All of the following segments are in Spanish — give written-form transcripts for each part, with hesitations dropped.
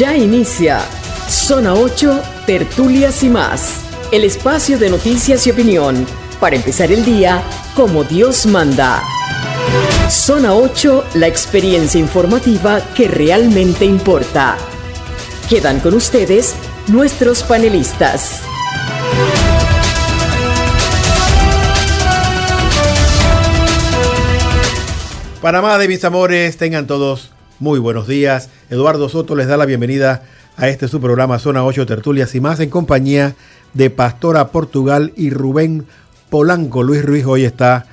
Ya inicia Zona 8, Tertulias y más. El espacio de noticias y opinión para empezar el día como Dios manda. Zona 8, la experiencia informativa que realmente importa. Quedan con ustedes nuestros panelistas. Panamá de mis amores, tengan todos muy buenos días. Eduardo Soto les da la bienvenida a este su programa Zona 8 Tertulias y más en compañía de Pastora Portugal y Rubén Polanco. Luis Ruiz hoy está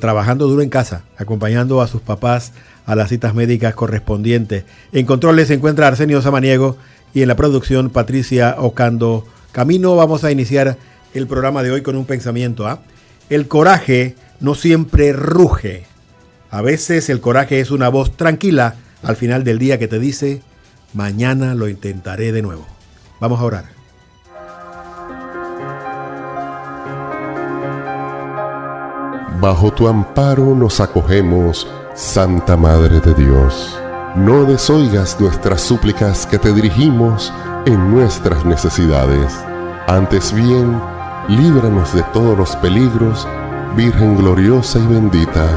trabajando duro en casa, acompañando a sus papás a las citas médicas correspondientes. En controles se encuentra Arsenio Samaniego y en la producción Patricia Ocando Camino. Vamos a iniciar el programa de hoy con un pensamiento. El coraje no siempre ruge. A veces el coraje es una voz tranquila al final del día que te dice, mañana lo intentaré de nuevo. Vamos a orar. Bajo tu amparo nos acogemos, Santa Madre de Dios. No desoigas nuestras súplicas que te dirigimos en nuestras necesidades. Antes bien, líbranos de todos los peligros, Virgen gloriosa y bendita.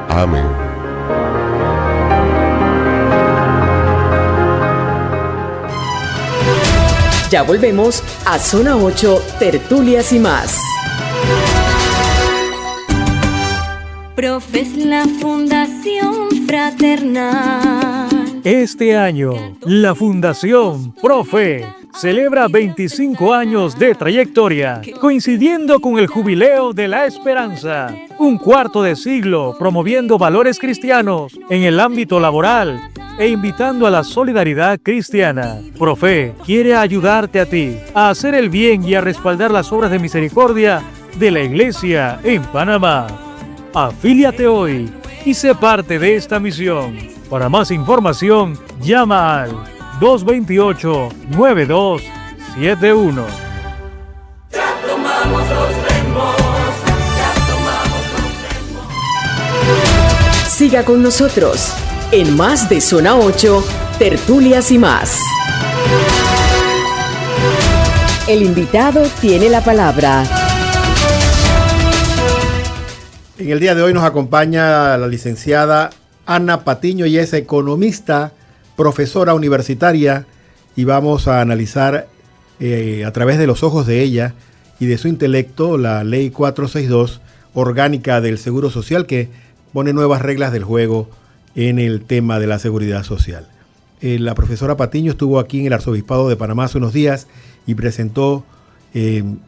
Amén. Ya volvemos a Zona 8, Tertulias y más. Profe es la Fundación Fraternal. Este año, la Fundación Profe celebra 25 años de trayectoria, coincidiendo con el Jubileo de la Esperanza. Un cuarto de siglo promoviendo valores cristianos en el ámbito laboral e invitando a la solidaridad cristiana. Profe quiere ayudarte a ti a hacer el bien y a respaldar las obras de misericordia de la Iglesia en Panamá. Afíliate hoy y sé parte de esta misión. Para más información, llama al 228-9271. Ya tomamos los remos, ya tomamos los remos. Siga con nosotros en más de Zona 8, Tertulias y más. El invitado tiene la palabra. En el día de hoy nos acompaña la licenciada Ana Patiño, y es economista, profesora universitaria, y vamos a analizar a través de los ojos de ella y de su intelecto la Ley 462 orgánica del Seguro Social, que pone nuevas reglas del juego en el tema de la seguridad social. La profesora Patiño estuvo aquí en el Arzobispado de Panamá hace unos días y presentó en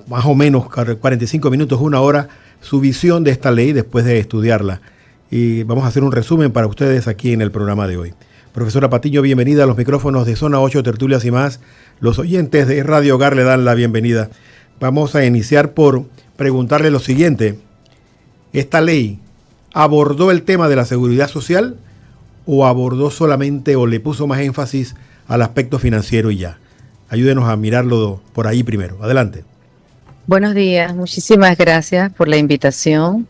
más o menos 45 minutos, una hora, su visión de esta ley después de estudiarla. Y vamos a hacer un resumen para ustedes aquí en el programa de hoy. Profesora Patiño, bienvenida a los micrófonos de Zona 8, Tertulias y más. Los oyentes de Radio Hogar le dan la bienvenida. Vamos a iniciar por preguntarle lo siguiente. ¿Esta ley abordó el tema de la seguridad social o abordó solamente o le puso más énfasis al aspecto financiero y ya? Ayúdenos a mirarlo por ahí primero. Adelante. Buenos días, muchísimas gracias por la invitación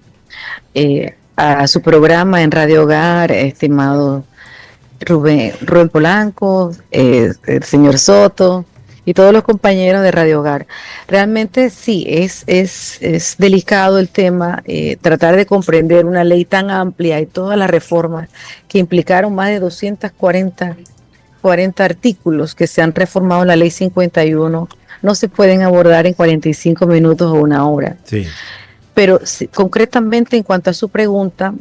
a su programa en Radio Hogar, estimado Rubén Polanco, el señor Soto y todos los compañeros de Radio Hogar. Realmente sí, es delicado el tema, tratar de comprender una ley tan amplia y todas las reformas que implicaron más de 240 artículos que se han reformado en la Ley 51, no se pueden abordar en 45 minutos o una hora. Sí. Pero sí, concretamente en cuanto a su pregunta,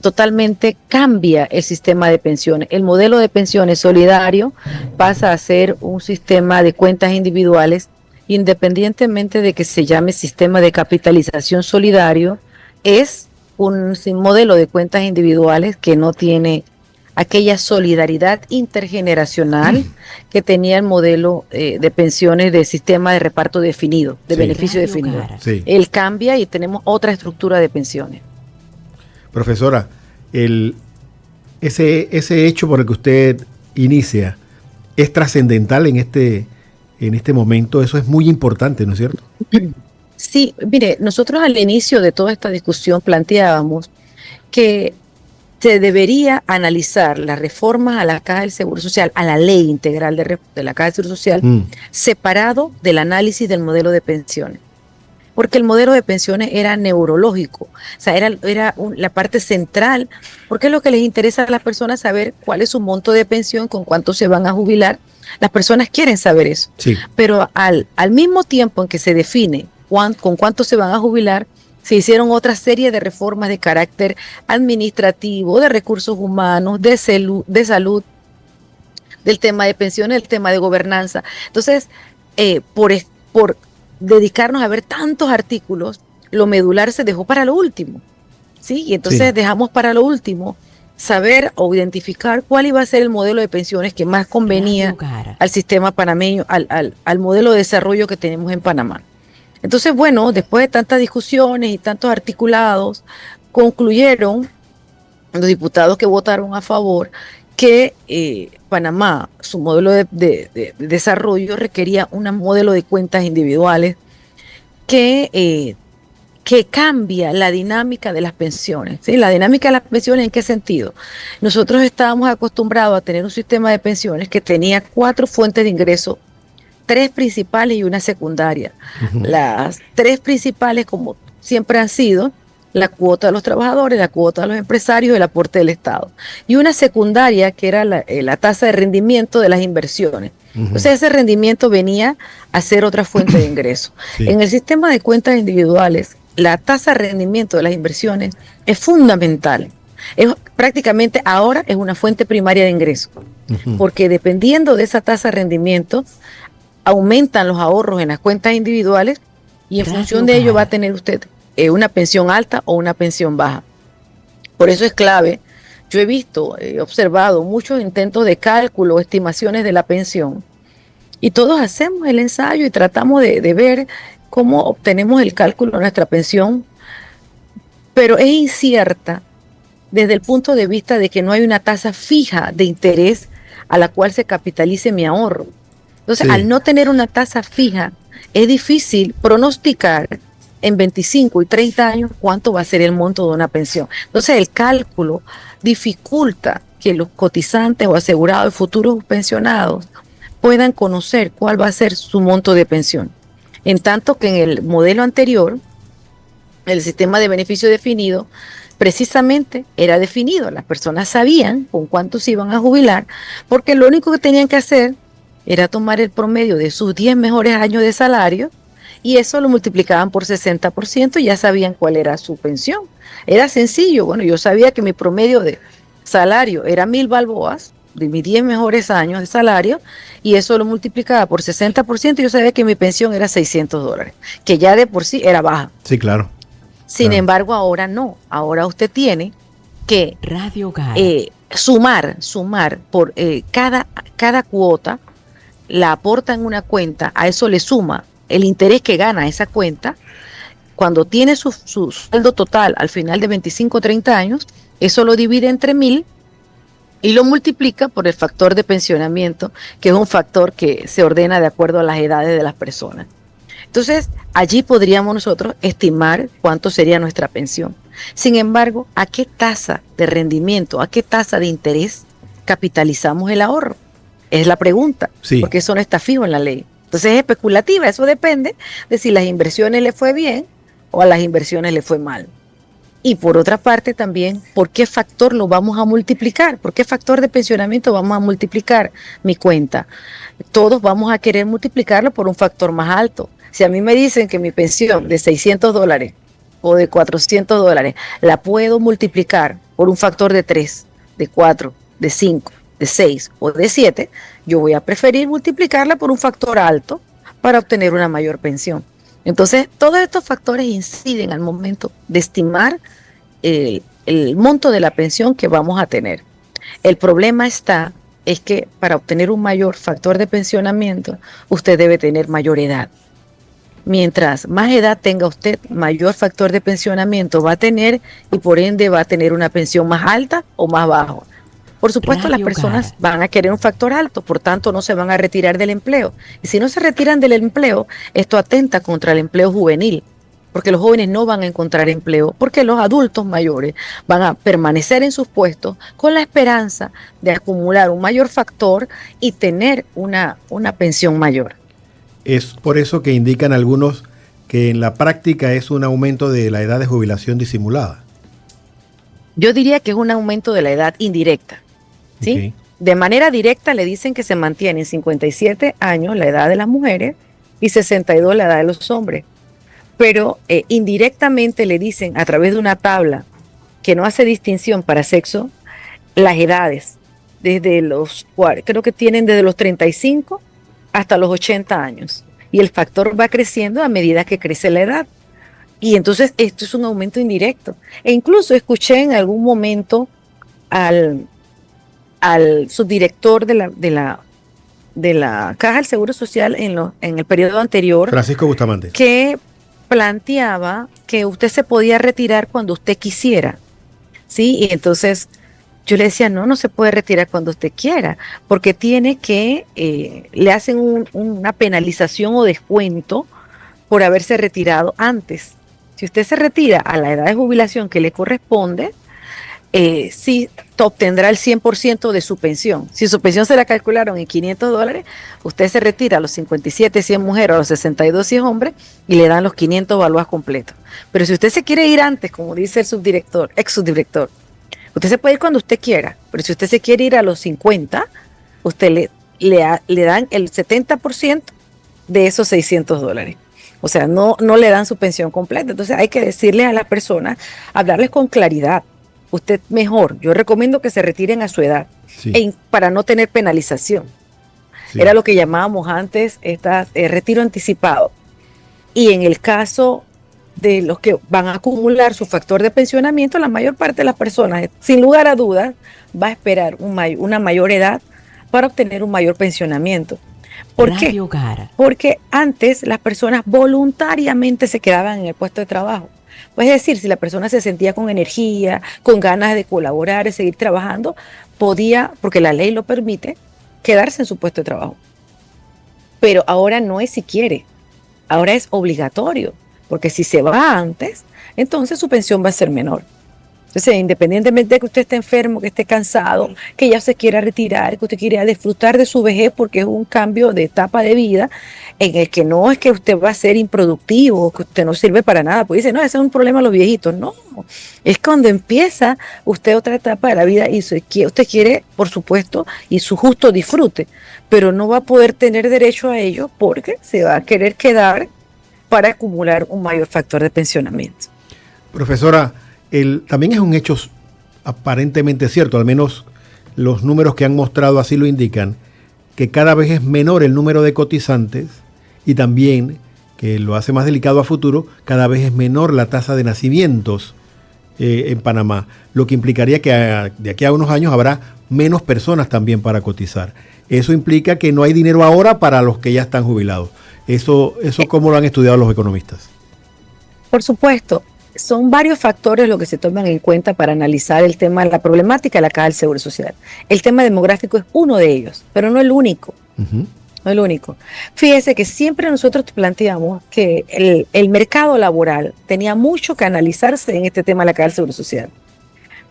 totalmente cambia el sistema de pensiones. El modelo de pensiones solidario pasa a ser un sistema de cuentas individuales, independientemente de que se llame sistema de capitalización solidario, es un modelo de cuentas individuales que no tiene aquella solidaridad intergeneracional que tenía el modelo de pensiones de sistema de reparto definido, de beneficio definido. Sí. Él cambia y tenemos otra estructura de pensiones. Profesora, ese hecho por el que usted inicia es trascendental en este momento. Eso es muy importante, ¿no es cierto? Sí, mire, nosotros al inicio de toda esta discusión planteábamos que se debería analizar las reformas a la Caja del Seguro Social, a la ley integral de la Caja del Seguro Social, separado del análisis del modelo de pensiones. Porque el modelo de pensiones era neurológico, o sea, era la parte central, porque es lo que les interesa a las personas saber cuál es su monto de pensión, con cuánto se van a jubilar. Las personas quieren saber eso, Sí. pero al mismo tiempo en que se define con cuánto se van a jubilar, se hicieron otra serie de reformas de carácter administrativo, de recursos humanos, de salud, del tema de pensiones, del tema de gobernanza. Entonces, por dedicarnos a ver tantos artículos, lo medular se dejó para lo último, ¿sí? Y entonces Sí. dejamos para lo último saber o identificar cuál iba a ser el modelo de pensiones que más convenía al sistema panameño, al modelo de desarrollo que tenemos en Panamá. Entonces, bueno, después de tantas discusiones y tantos articulados, concluyeron los diputados que votaron a favor que Panamá, su modelo de desarrollo requería un modelo de cuentas individuales que cambia la dinámica de las pensiones. ¿Sí? La dinámica de las pensiones, ¿en qué sentido? Nosotros estábamos acostumbrados a tener un sistema de pensiones que tenía 4 fuentes de ingreso, 3 principales y una secundaria. Las 3 principales, como siempre han sido, la cuota de los trabajadores, la cuota de los empresarios, el aporte del Estado. Y una secundaria que era la tasa de rendimiento de las inversiones. Entonces ese rendimiento venía a ser otra fuente de ingreso. Sí. En el sistema de cuentas individuales, la tasa de rendimiento de las inversiones es fundamental. Prácticamente ahora es una fuente primaria de ingreso, porque dependiendo de esa tasa de rendimiento, aumentan los ahorros en las cuentas individuales y en función de ello va a tener usted una pensión alta o una pensión baja. Por eso es clave. Yo he observado muchos intentos de cálculo, estimaciones de la pensión, y todos hacemos el ensayo y tratamos de ver cómo obtenemos el cálculo de nuestra pensión, pero es incierta desde el punto de vista de que no hay una tasa fija de interés a la cual se capitalice mi ahorro. Entonces, al no tener una tasa fija, es difícil pronosticar en 25 y 30 años cuánto va a ser el monto de una pensión. Entonces, el cálculo dificulta que los cotizantes o asegurados y futuros pensionados puedan conocer cuál va a ser su monto de pensión. En tanto que en el modelo anterior, el sistema de beneficio definido, precisamente era definido. Las personas sabían con cuánto se iban a jubilar, porque lo único que tenían que hacer era tomar el promedio de sus 10 mejores años de salario y eso lo multiplicaban por 60% y ya sabían cuál era su pensión. Era sencillo. Bueno, yo sabía que mi promedio de salario era 1,000 balboas, de mis 10 mejores años de salario, y eso lo multiplicaba por 60% y yo sabía que mi pensión era $600, que ya de por sí era baja. Sí, claro. Sin embargo, ahora no. Ahora usted tiene que sumar por cada cuota, la aporta en una cuenta, a eso le suma el interés que gana esa cuenta. Cuando tiene su sueldo total al final de 25 o 30 años, eso lo divide entre 1,000 y lo multiplica por el factor de pensionamiento, que es un factor que se ordena de acuerdo a las edades de las personas. Entonces, allí podríamos nosotros estimar cuánto sería nuestra pensión. Sin embargo, ¿a qué tasa de rendimiento, a qué tasa de interés capitalizamos el ahorro? Es la pregunta, porque eso no está fijo en la ley. Entonces es especulativa, eso depende de si las inversiones le fue bien o a las inversiones le fue mal. Y por otra parte también, ¿por qué factor lo vamos a multiplicar? ¿Por qué factor de pensionamiento vamos a multiplicar mi cuenta? Todos vamos a querer multiplicarlo por un factor más alto. Si a mí me dicen que mi pensión de $600 o de $400 la puedo multiplicar por un factor de 3, de 4, de 5, de 6 o de 7, yo voy a preferir multiplicarla por un factor alto para obtener una mayor pensión. Entonces, todos estos factores inciden al momento de estimar el monto de la pensión que vamos a tener. El problema es que para obtener un mayor factor de pensionamiento, usted debe tener mayor edad. Mientras más edad tenga usted, mayor factor de pensionamiento va a tener y por ende va a tener una pensión más alta o más baja. Por supuesto, las personas van a querer un factor alto, por tanto no se van a retirar del empleo. Y si no se retiran del empleo, esto atenta contra el empleo juvenil. porque los jóvenes no van a encontrar empleo, porque los adultos mayores van a permanecer en sus puestos con la esperanza de acumular un mayor factor y tener una pensión mayor. Es por eso que indican algunos que en la práctica es un aumento de la edad de jubilación disimulada. Yo diría que es un aumento de la edad indirecta, ¿sí? Okay. De manera directa le dicen que se mantiene en 57 años la edad de las mujeres y 62 la edad de los hombres. Pero indirectamente le dicen a través de una tabla que no hace distinción para sexo, las edades, creo que tienen desde los 35 hasta los 80 años. Y el factor va creciendo a medida que crece la edad. Y entonces esto es un aumento indirecto. E incluso escuché en algún momento al subdirector de la Caja del Seguro Social en el periodo anterior, Francisco Bustamante, que planteaba que usted se podía retirar cuando usted quisiera, ¿sí? Y entonces yo le decía, no se puede retirar cuando usted quiera, porque tiene que, le hacen una penalización o descuento por haberse retirado antes. Si usted se retira a la edad de jubilación que le corresponde, sí obtendrá el 100% de su pensión. Si su pensión se la calcularon en $500, usted se retira a los 57 si es mujer o a los 62 si es hombre y le dan los 500 balúas completos. Pero si usted se quiere ir antes, como dice el ex subdirector, usted se puede ir cuando usted quiera, pero si usted se quiere ir a los 50, usted le dan el 70% de esos $600. O sea, no le dan su pensión completa. Entonces hay que decirle a las personas, hablarles con claridad. Usted mejor, yo recomiendo que se retiren a su edad, sí, para no tener penalización. Sí. Era lo que llamábamos antes retiro anticipado. Y en el caso de los que van a acumular su factor de pensionamiento, la mayor parte de las personas, sin lugar a dudas, va a esperar una mayor edad para obtener un mayor pensionamiento. ¿Por qué? Porque antes las personas voluntariamente se quedaban en el puesto de trabajo. Pues es decir, si la persona se sentía con energía, con ganas de colaborar, de seguir trabajando, podía, porque la ley lo permite, quedarse en su puesto de trabajo. Pero ahora no es si quiere, ahora es obligatorio, porque si se va antes, entonces su pensión va a ser menor. Entonces, independientemente de que usted esté enfermo, que esté cansado, que ya se quiera retirar, que usted quiera disfrutar de su vejez porque es un cambio de etapa de vida en el que no es que usted va a ser improductivo, que usted no sirve para nada, pues dice, no, ese es un problema de los viejitos. No, es cuando empieza usted otra etapa de la vida y usted quiere, por supuesto, y su justo disfrute, pero no va a poder tener derecho a ello porque se va a querer quedar para acumular un mayor factor de pensionamiento. Profesora, también es un hecho aparentemente cierto, al menos los números que han mostrado así lo indican, que cada vez es menor el número de cotizantes y también, que lo hace más delicado a futuro, cada vez es menor la tasa de nacimientos en Panamá, lo que implicaría que de aquí a unos años habrá menos personas también para cotizar. Eso implica que no hay dinero ahora para los que ya están jubilados. ¿Eso cómo lo han estudiado los economistas? Por supuesto. Son varios factores lo que se toman en cuenta para analizar el tema de la problemática de la Caja del Seguro Social. El tema demográfico es uno de ellos, pero no el único. Uh-huh. No el único. Fíjese que siempre nosotros planteamos que el mercado laboral tenía mucho que analizarse en este tema de la Caja del Seguro Social.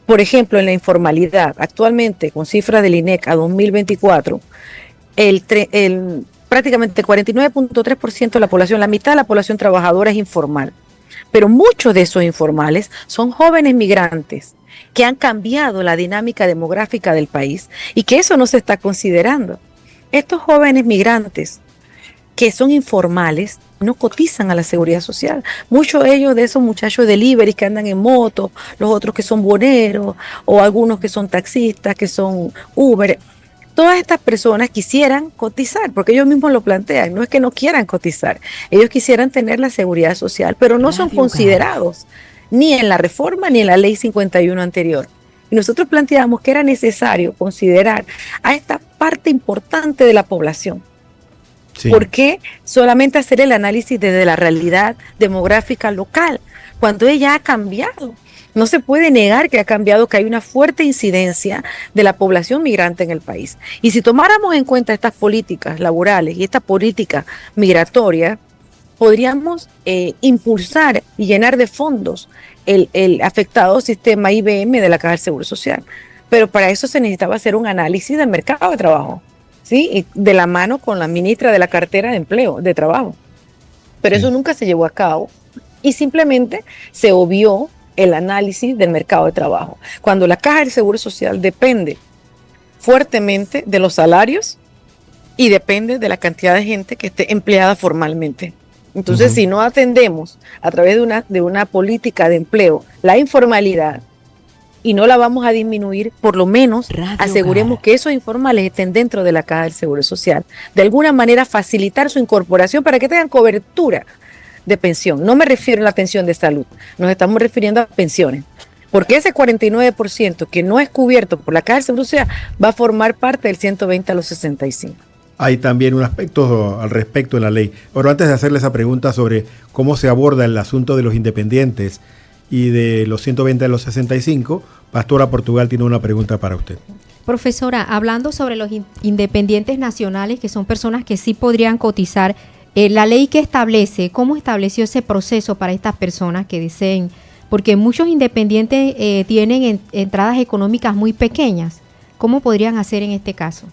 Por ejemplo, en la informalidad, actualmente con cifras del INEC a 2024, prácticamente el 49.3% de la población, la mitad de la población trabajadora es informal. Pero muchos de esos informales son jóvenes migrantes que han cambiado la dinámica demográfica del país y que eso no se está considerando. Estos jóvenes migrantes que son informales no cotizan a la seguridad social. Muchos de ellos, de esos muchachos de delivery que andan en moto, los otros que son boneros o algunos que son taxistas, que son Uber. Todas estas personas quisieran cotizar, porque ellos mismos lo plantean, no es que no quieran cotizar, ellos quisieran tener la seguridad social, pero no son considerados ni en la reforma ni en la ley 51 anterior. Y nosotros planteamos que era necesario considerar a esta parte importante de la población. Sí. ¿Por qué solamente hacer el análisis desde la realidad demográfica local, cuando ella ha cambiado? No se puede negar que ha cambiado, que hay una fuerte incidencia de la población migrante en el país. Y si tomáramos en cuenta estas políticas laborales y esta política migratoria, podríamos impulsar y llenar de fondos el afectado sistema IBM de la Caja del Seguro Social. Pero para eso se necesitaba hacer un análisis del mercado de trabajo, ¿sí? Y de la mano con la ministra de la cartera de empleo, de trabajo. Pero eso nunca se llevó a cabo y simplemente se obvió el análisis del mercado de trabajo. Cuando la Caja del Seguro Social depende fuertemente de los salarios y depende de la cantidad de gente que esté empleada formalmente. Entonces, si no atendemos a través de una política de empleo la informalidad y no la vamos a disminuir, por lo menos aseguremos que esos informales estén dentro de la Caja del Seguro Social. De alguna manera facilitar su incorporación para que tengan cobertura de pensión. No me refiero a la pensión de salud, nos estamos refiriendo a pensiones. Porque ese 49% que no es cubierto por la Caja del Seguro Social va a formar parte del 120 a los 65. Hay también un aspecto al respecto en la ley. Pero antes de hacerle esa pregunta sobre cómo se aborda el asunto de los independientes y de los 120 a los 65, Pastora Portugal tiene una pregunta para usted. Profesora, hablando sobre los independientes nacionales, que son personas que sí podrían cotizar, la ley que establece, ¿cómo estableció ese proceso para estas personas que deseen? Porque muchos independientes tienen entradas económicas muy pequeñas. ¿Cómo podrían hacer en este caso?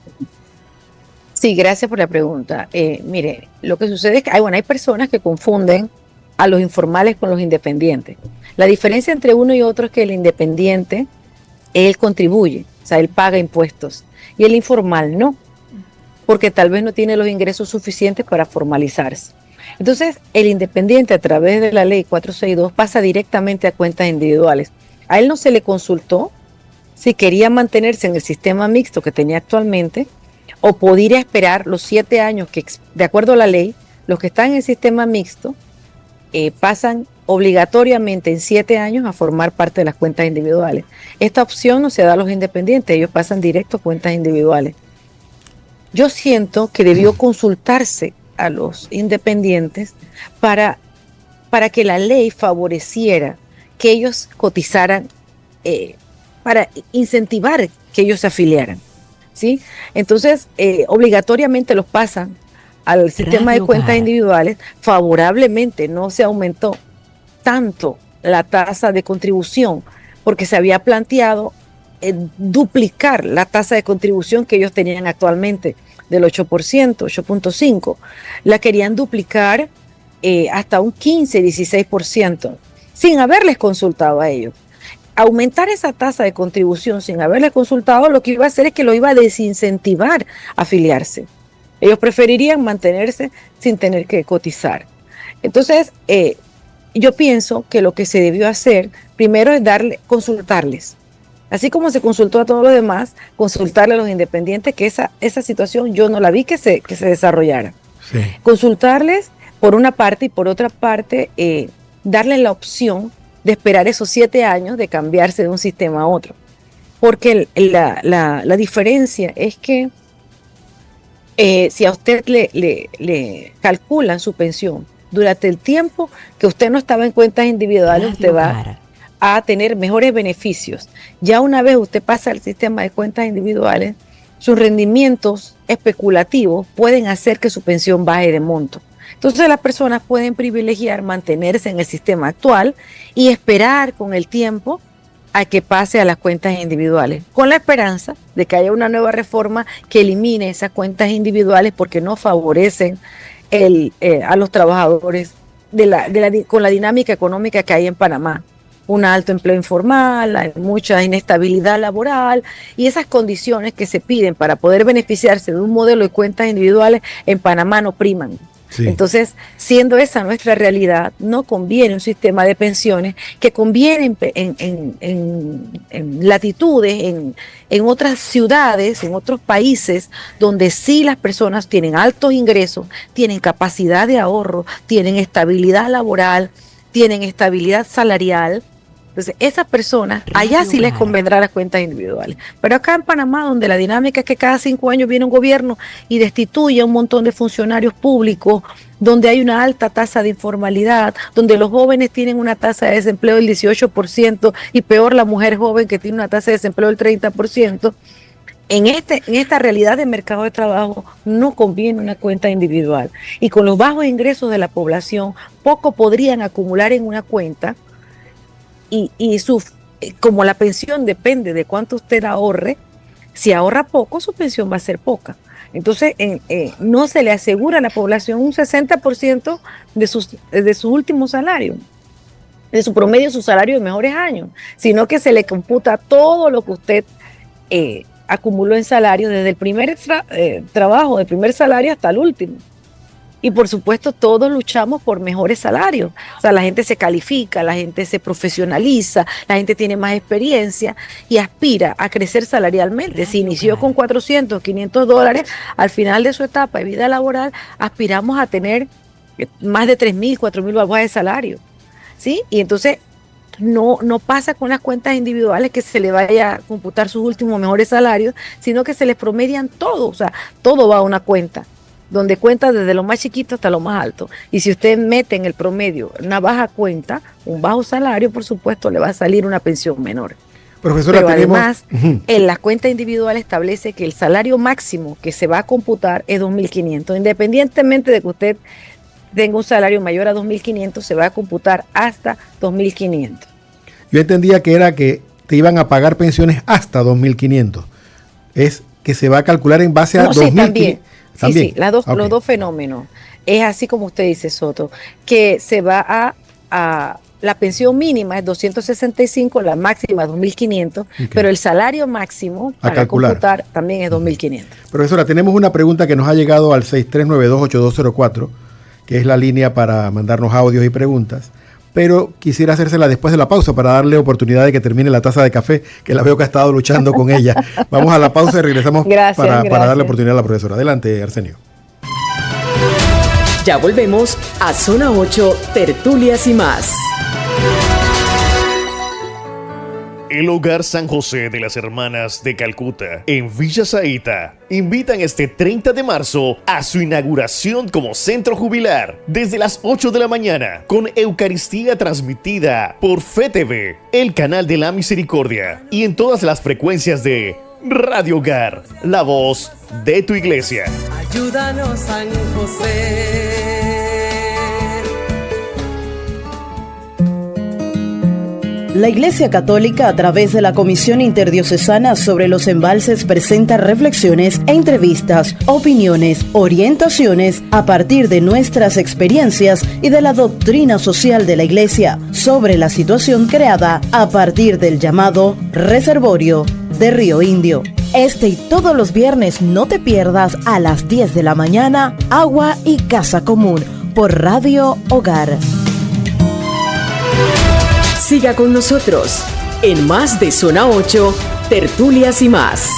Sí, gracias por la pregunta. Mire, lo que sucede es que hay personas que confunden a los informales con los independientes. La diferencia entre uno y otro es que el independiente, él contribuye, o sea, él paga impuestos, y el informal no, porque tal vez no tiene los ingresos suficientes para formalizarse. Entonces, el independiente a través de la ley 462 pasa directamente a cuentas individuales. A él no se le consultó si quería mantenerse en el sistema mixto que tenía actualmente o podría esperar los 7 años que, de acuerdo a la ley, los que están en el sistema mixto pasan obligatoriamente en 7 años a formar parte de las cuentas individuales. Esta opción no se da a los independientes, ellos pasan directo a cuentas individuales. Yo siento que debió consultarse a los independientes para que la ley favoreciera que ellos cotizaran, para incentivar que ellos se afiliaran, ¿sí? Entonces, obligatoriamente los pasan al sistema de cuentas individuales. Favorablemente no se aumentó tanto la tasa de contribución porque se había planteado duplicar la tasa de contribución que ellos tenían actualmente del 8%, 8.5%. La querían duplicar hasta un 15, 16%, sin haberles consultado a ellos. Aumentar esa tasa de contribución sin haberles consultado lo que iba a hacer es que lo iba a desincentivar a afiliarse. Ellos preferirían mantenerse sin tener que cotizar. Entonces, yo pienso que lo que se debió hacer primero es consultarles. Así como se consultó a todos los demás, consultarle a los independientes, que esa situación yo no la vi que se desarrollara. Sí. Consultarles por una parte y por otra parte darles la opción de esperar esos 7 años de cambiarse de un sistema a otro. Porque la diferencia es que si a usted le calculan su pensión durante el tiempo que usted no estaba en cuentas individuales, usted va a tener mejores beneficios. Ya una vez usted pasa al sistema de cuentas individuales, sus rendimientos especulativos pueden hacer que su pensión baje de monto. Entonces las personas pueden privilegiar mantenerse en el sistema actual y esperar con el tiempo a que pase a las cuentas individuales, con la esperanza de que haya una nueva reforma que elimine esas cuentas individuales porque no favorecen a los trabajadores con la dinámica económica que hay en Panamá. Un alto empleo informal, hay mucha inestabilidad laboral y esas condiciones que se piden para poder beneficiarse de un modelo de cuentas individuales en Panamá no priman. Sí. Entonces, siendo esa nuestra realidad, no conviene un sistema de pensiones que conviene en latitudes, en otras ciudades, en otros países, donde sí las personas tienen altos ingresos, tienen capacidad de ahorro, tienen estabilidad laboral, tienen estabilidad salarial. Entonces, esas personas, allá sí les convendrá las cuentas individuales. Pero acá en Panamá, donde la dinámica es que cada 5 años viene un gobierno y destituye a un montón de funcionarios públicos, donde hay una alta tasa de informalidad, donde los jóvenes tienen una tasa de desempleo del 18% y peor la mujer joven que tiene una tasa de desempleo del 30%, En esta realidad de mercado de trabajo no conviene una cuenta individual. Y con los bajos ingresos de la población, poco podrían acumular en una cuenta y como la pensión depende de cuánto usted ahorre, si ahorra poco, su pensión va a ser poca. Entonces, no se le asegura a la población un 60% de su último salario, de su promedio, su salario de mejores años, sino que se le computa todo lo que usted acumuló en salario desde el primer trabajo, del primer salario hasta el último. Y por supuesto todos luchamos por mejores salarios. O sea, la gente se califica, la gente se profesionaliza, la gente tiene más experiencia y aspira a crecer salarialmente. Si inició con 400, 500 dólares, al final de su etapa de vida laboral aspiramos a tener más de 3.000, 4.000 balboas de salario. ¿Sí? Y entonces no pasa con las cuentas individuales que se le vaya a computar sus últimos mejores salarios, sino que se les promedian todo. O sea, todo va a una cuenta, donde cuenta desde lo más chiquito hasta lo más alto. Y si usted mete en el promedio una baja cuenta, un bajo salario, por supuesto, le va a salir una pensión menor. Profesora, pero además, en la cuenta individual establece que el salario máximo que se va a computar es 2.500. Independientemente de que usted tenga un salario mayor a 2.500, se va a computar hasta 2.500. Yo entendía que era que te iban a pagar pensiones hasta 2.500. Es que se va a calcular en base a 2.500. También. Sí, los dos fenómenos. Es así como usted dice, Soto, que se va a la pensión mínima es 265, la máxima es 2.500, pero el salario máximo para computar también es 2.500. Profesora, tenemos una pregunta que nos ha llegado al 63928204, que es la línea para mandarnos audios y preguntas, pero quisiera hacérsela después de la pausa para darle oportunidad de que termine la taza de café, que la veo que ha estado luchando con ella. Vamos a la pausa y regresamos para darle oportunidad a la profesora. Adelante, Arsenio. Ya volvemos a Zona 8, Tertulias y más. El Hogar San José de las Hermanas de Calcuta, en Villa Zaita, invitan este 30 de marzo a su inauguración como centro jubilar, desde las 8 de la mañana, con Eucaristía transmitida por Fe TV, el canal de la Misericordia, y en todas las frecuencias de Radio Hogar, la voz de tu iglesia. Ayúdanos, San José. La Iglesia Católica, a través de la Comisión Interdiocesana sobre los Embalses, presenta reflexiones, entrevistas, opiniones, orientaciones a partir de nuestras experiencias y de la doctrina social de la Iglesia sobre la situación creada a partir del llamado Reservorio de Río Indio. Este y todos los viernes no te pierdas a las 10 de la mañana, Agua y Casa Común, por Radio Hogar. Siga con nosotros en más de Zona 8, Tertulias y más.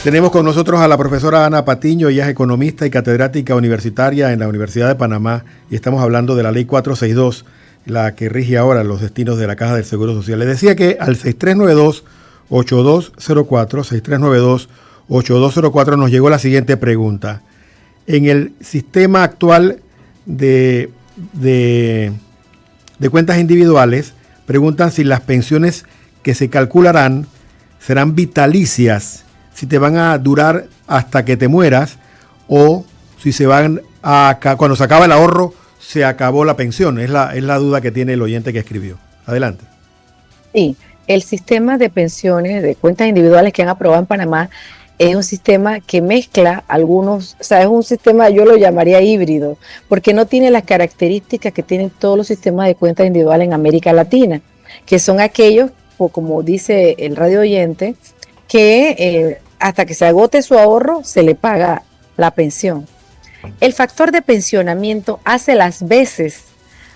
Tenemos con nosotros a la profesora Ana Patiño. Ella es economista y catedrática universitaria en la Universidad de Panamá, y estamos hablando de la Ley 462, la que rige ahora los destinos de la Caja del Seguro Social. Le decía que al 6392-8204, 6392-8204 nos llegó la siguiente pregunta. En el sistema actual de cuentas individuales, preguntan si las pensiones que se calcularán serán vitalicias, si te van a durar hasta que te mueras, o si se van a, cuando se acaba el ahorro, se acabó la pensión. Es la duda que tiene el oyente que escribió. Adelante. Sí, el sistema de pensiones de cuentas individuales que han aprobado en Panamá es un sistema que mezcla algunos, o sea, es un sistema, yo lo llamaría híbrido, porque no tiene las características que tienen todos los sistemas de cuentas individuales en América Latina, que son aquellos, como dice el radio oyente, que hasta que se agote su ahorro se le paga la pensión. El factor de pensionamiento hace las veces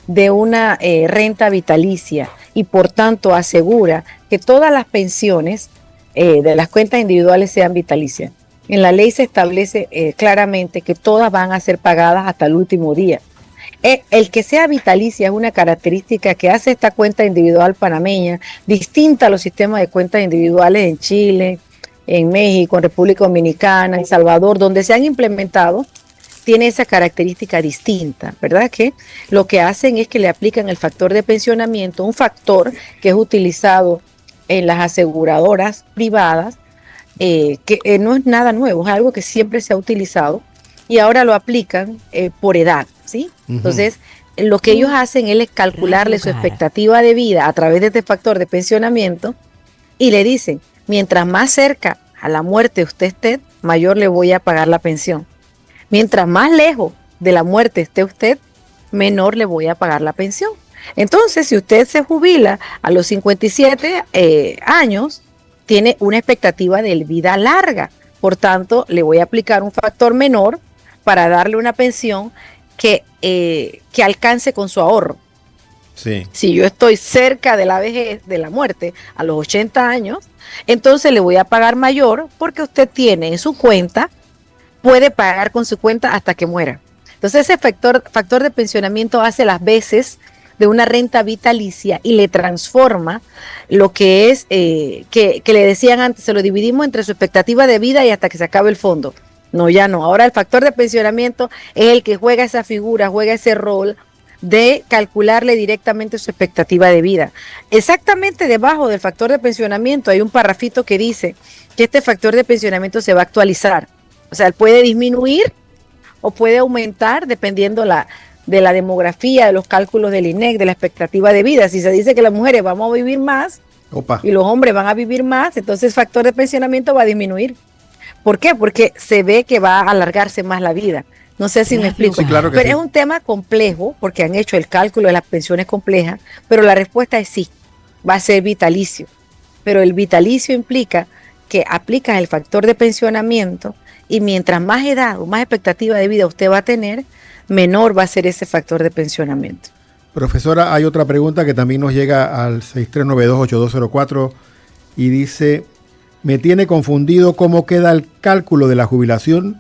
de una renta vitalicia y por tanto asegura que todas las pensiones de las cuentas individuales sean vitalicias. En la ley se establece claramente que todas van a ser pagadas hasta el último día. El que sea vitalicia es una característica que hace esta cuenta individual panameña distinta a los sistemas de cuentas individuales en Chile, en México, en República Dominicana, en Salvador, donde se han implementado, tiene esa característica distinta, ¿verdad? Que lo que hacen es que le aplican el factor de pensionamiento, un factor que es utilizado en las aseguradoras privadas, que no es nada nuevo, es algo que siempre se ha utilizado y ahora lo aplican por edad, ¿sí? Entonces, lo que ellos hacen es calcularle su expectativa de vida a través de este factor de pensionamiento y le dicen, mientras más cerca a la muerte usted esté, mayor le voy a pagar la pensión. Mientras más lejos de la muerte esté usted, menor le voy a pagar la pensión. Entonces, si usted se jubila a los 57 años, tiene una expectativa de vida larga. Por tanto, le voy a aplicar un factor menor para darle una pensión que alcance con su ahorro. Sí. Si yo estoy cerca de la vejez, de la muerte, a los 80 años, entonces le voy a pagar mayor porque usted tiene en su cuenta, puede pagar con su cuenta hasta que muera. Entonces ese factor de pensionamiento hace las veces de una renta vitalicia y le transforma lo que es, que le decían antes, se lo dividimos entre su expectativa de vida y hasta que se acabe el fondo. No, ya no. Ahora el factor de pensionamiento es el que juega esa figura, juega ese rol de calcularle directamente su expectativa de vida. Exactamente debajo del factor de pensionamiento hay un parrafito que dice que este factor de pensionamiento se va a actualizar. O sea, él puede disminuir o puede aumentar dependiendo de la demografía, de los cálculos del INEC, de la expectativa de vida. Si se dice que las mujeres vamos a vivir más y los hombres van a vivir más, entonces el factor de pensionamiento va a disminuir. ¿Por qué? Porque se ve que va a alargarse más la vida. No sé si me explico. Sí, claro que pero sí. es un tema complejo porque han hecho el cálculo de las pensiones complejas, pero la respuesta es sí, va a ser vitalicio. Pero el vitalicio implica que aplicas el factor de pensionamiento y mientras más edad o más expectativa de vida usted va a tener, menor va a ser ese factor de pensionamiento. Profesora, hay otra pregunta que también nos llega al 63928204 y dice, me tiene confundido cómo queda el cálculo de la jubilación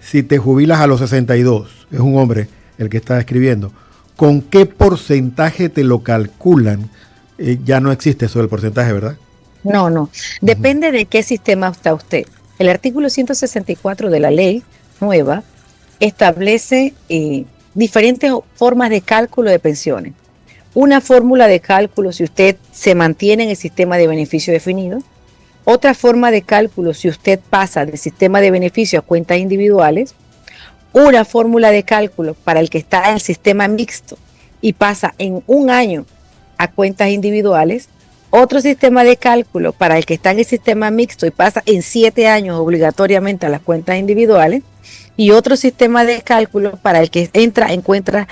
si te jubilas a los 62. Es un hombre el que está escribiendo. ¿Con qué porcentaje te lo calculan? Ya no existe eso del porcentaje, ¿verdad? No. Depende de qué sistema está usted. El artículo 164 de la ley nueva establece diferentes formas de cálculo de pensiones. Una fórmula de cálculo si usted se mantiene en el sistema de beneficio definido. Otra forma de cálculo si usted pasa del sistema de beneficio a cuentas individuales. Una fórmula de cálculo para el que está en el sistema mixto y pasa en un año a cuentas individuales. Otro sistema de cálculo para el que está en el sistema mixto y pasa en 7 años obligatoriamente a las cuentas individuales. Y otro sistema de cálculo para el que entra en cuentas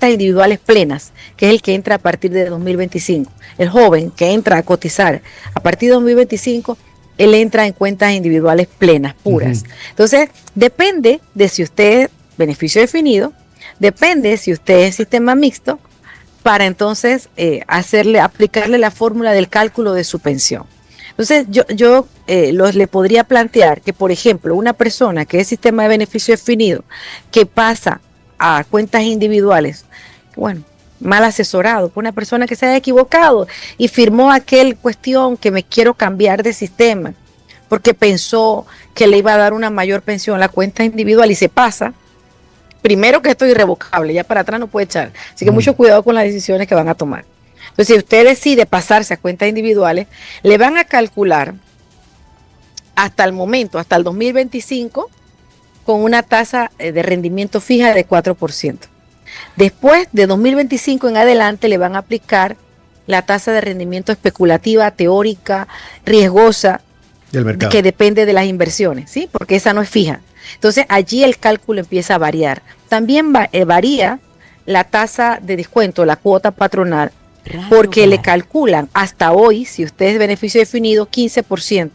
individuales plenas, que es el que entra a partir de 2025. El joven que entra a cotizar a partir de 2025, él entra en cuentas individuales plenas, puras. Entonces, depende de si usted es beneficio definido, depende si usted es sistema mixto, para entonces aplicarle la fórmula del cálculo de su pensión. Entonces, yo le podría plantear que, por ejemplo, una persona que es sistema de beneficio definido, que pasa a cuentas individuales, bueno, mal asesorado, por una persona que se haya equivocado y firmó aquel cuestión que me quiero cambiar de sistema, porque pensó que le iba a dar una mayor pensión a la cuenta individual y se pasa. Primero que esto es irrevocable, ya para atrás no puede echar. Así que mucho cuidado con las decisiones que van a tomar. Entonces, si usted decide pasarse a cuentas individuales, le van a calcular hasta el momento, hasta el 2025, con una tasa de rendimiento fija de 4%. Después de 2025 en adelante le van a aplicar la tasa de rendimiento especulativa, teórica, riesgosa, del mercado, que depende de las inversiones, ¿sí? Porque esa no es fija. Entonces allí el cálculo empieza a variar. También varía la tasa de descuento, la cuota patronal, porque le calculan hasta hoy, si usted es beneficio definido, 15%.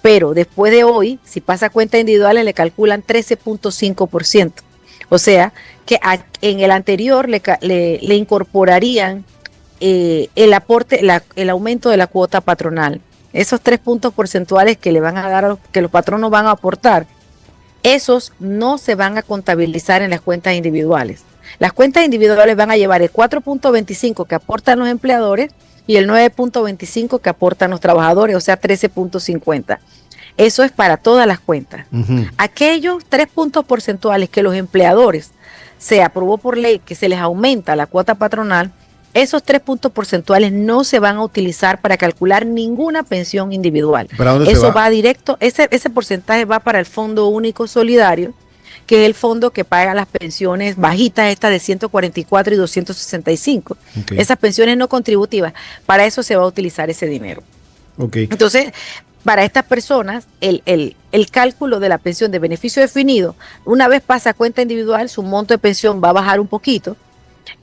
Pero después de hoy, si pasa a cuentas individuales, le calculan 13.5%. O sea, que en el anterior le incorporarían el aporte, el aumento de la cuota patronal. Esos 3 puntos porcentuales que le van a dar, que los patronos van a aportar, esos no se van a contabilizar en las cuentas individuales. Las cuentas individuales van a llevar el 4.25 que aportan los empleadores y el 9.25 que aportan los trabajadores, o sea, 13.50. Eso es para todas las cuentas. Ujú. Aquellos 3 puntos porcentuales que los empleadores se aprobó por ley que se les aumenta la cuota patronal, esos 3 puntos porcentuales no se van a utilizar para calcular ninguna pensión individual. ¿Para dónde se Eso va? va directo, ese porcentaje va para el Fondo Único Solidario, que es el fondo que paga las pensiones bajitas, estas de 144 y 265. Ok. Esas pensiones no contributivas, para eso se va a utilizar ese dinero. Ok. Entonces, para estas personas, el cálculo de la pensión de beneficio definido, una vez pasa a cuenta individual, su monto de pensión va a bajar un poquito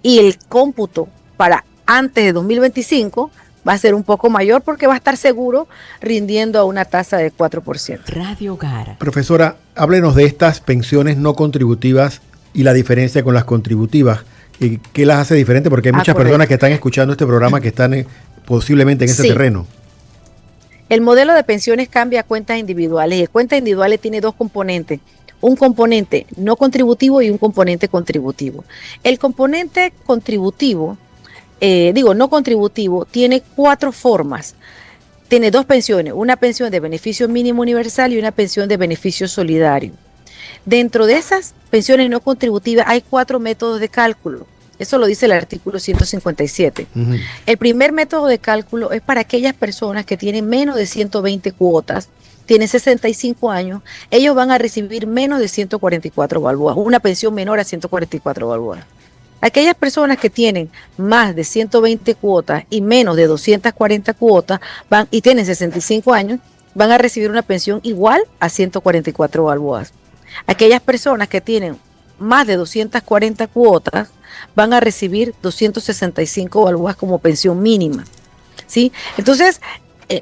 y el cómputo para antes de 2025 va a ser un poco mayor porque va a estar seguro rindiendo a una tasa de 4%. Radio Hogar. Profesora, háblenos de estas pensiones no contributivas y la diferencia con las contributivas. ¿Qué las hace diferentes? Porque hay muchas correcto. personas que están escuchando este programa que están posiblemente en ese Sí. terreno. El modelo de pensiones cambia a cuentas individuales y el cuentas individuales tiene 2 componentes. Un componente no contributivo y un componente contributivo. El componente contributivo, no contributivo, tiene 4 formas. Tiene 2 pensiones, una pensión de beneficio mínimo universal y una pensión de beneficio solidario. Dentro de esas pensiones no contributivas hay 4 métodos de cálculo. Eso lo dice el artículo 157. Ujú. El primer método de cálculo es para aquellas personas que tienen menos de 120 cuotas, tienen 65 años, ellos van a recibir menos de 144 balboas, una pensión menor a 144 balboas. Aquellas personas que tienen más de 120 cuotas y menos de 240 cuotas y tienen 65 años, van a recibir una pensión igual a 144 balboas. Aquellas personas que tienen más de 240 cuotas van a recibir 265 balboas como pensión mínima, ¿sí? Entonces,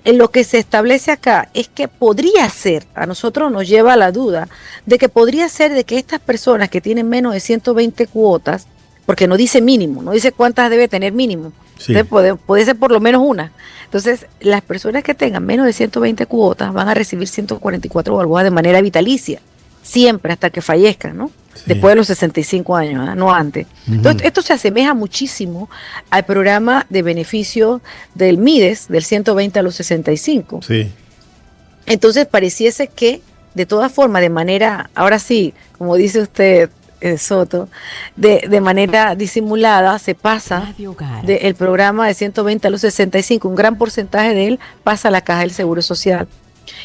lo que se establece acá es que podría ser, a nosotros nos lleva a la duda, de que podría ser de que estas personas que tienen menos de 120 cuotas, porque no dice mínimo, no dice cuántas debe tener mínimo, Sí. entonces puede ser por lo menos una. Entonces, las personas que tengan menos de 120 cuotas van a recibir 144 balboas de manera vitalicia, siempre hasta que fallezcan, ¿no? Sí. Después de los 65 años, ¿eh? No antes. Ujú. Entonces, esto se asemeja muchísimo al programa de beneficio del MIDES, del 120 a los 65. Sí. Entonces, pareciese que, de todas formas, de manera, ahora sí, como dice usted, Soto, de manera disimulada, se pasa Radio Hogar. del programa de 120 a los 65. Un gran porcentaje de él pasa a la caja del Seguro Social.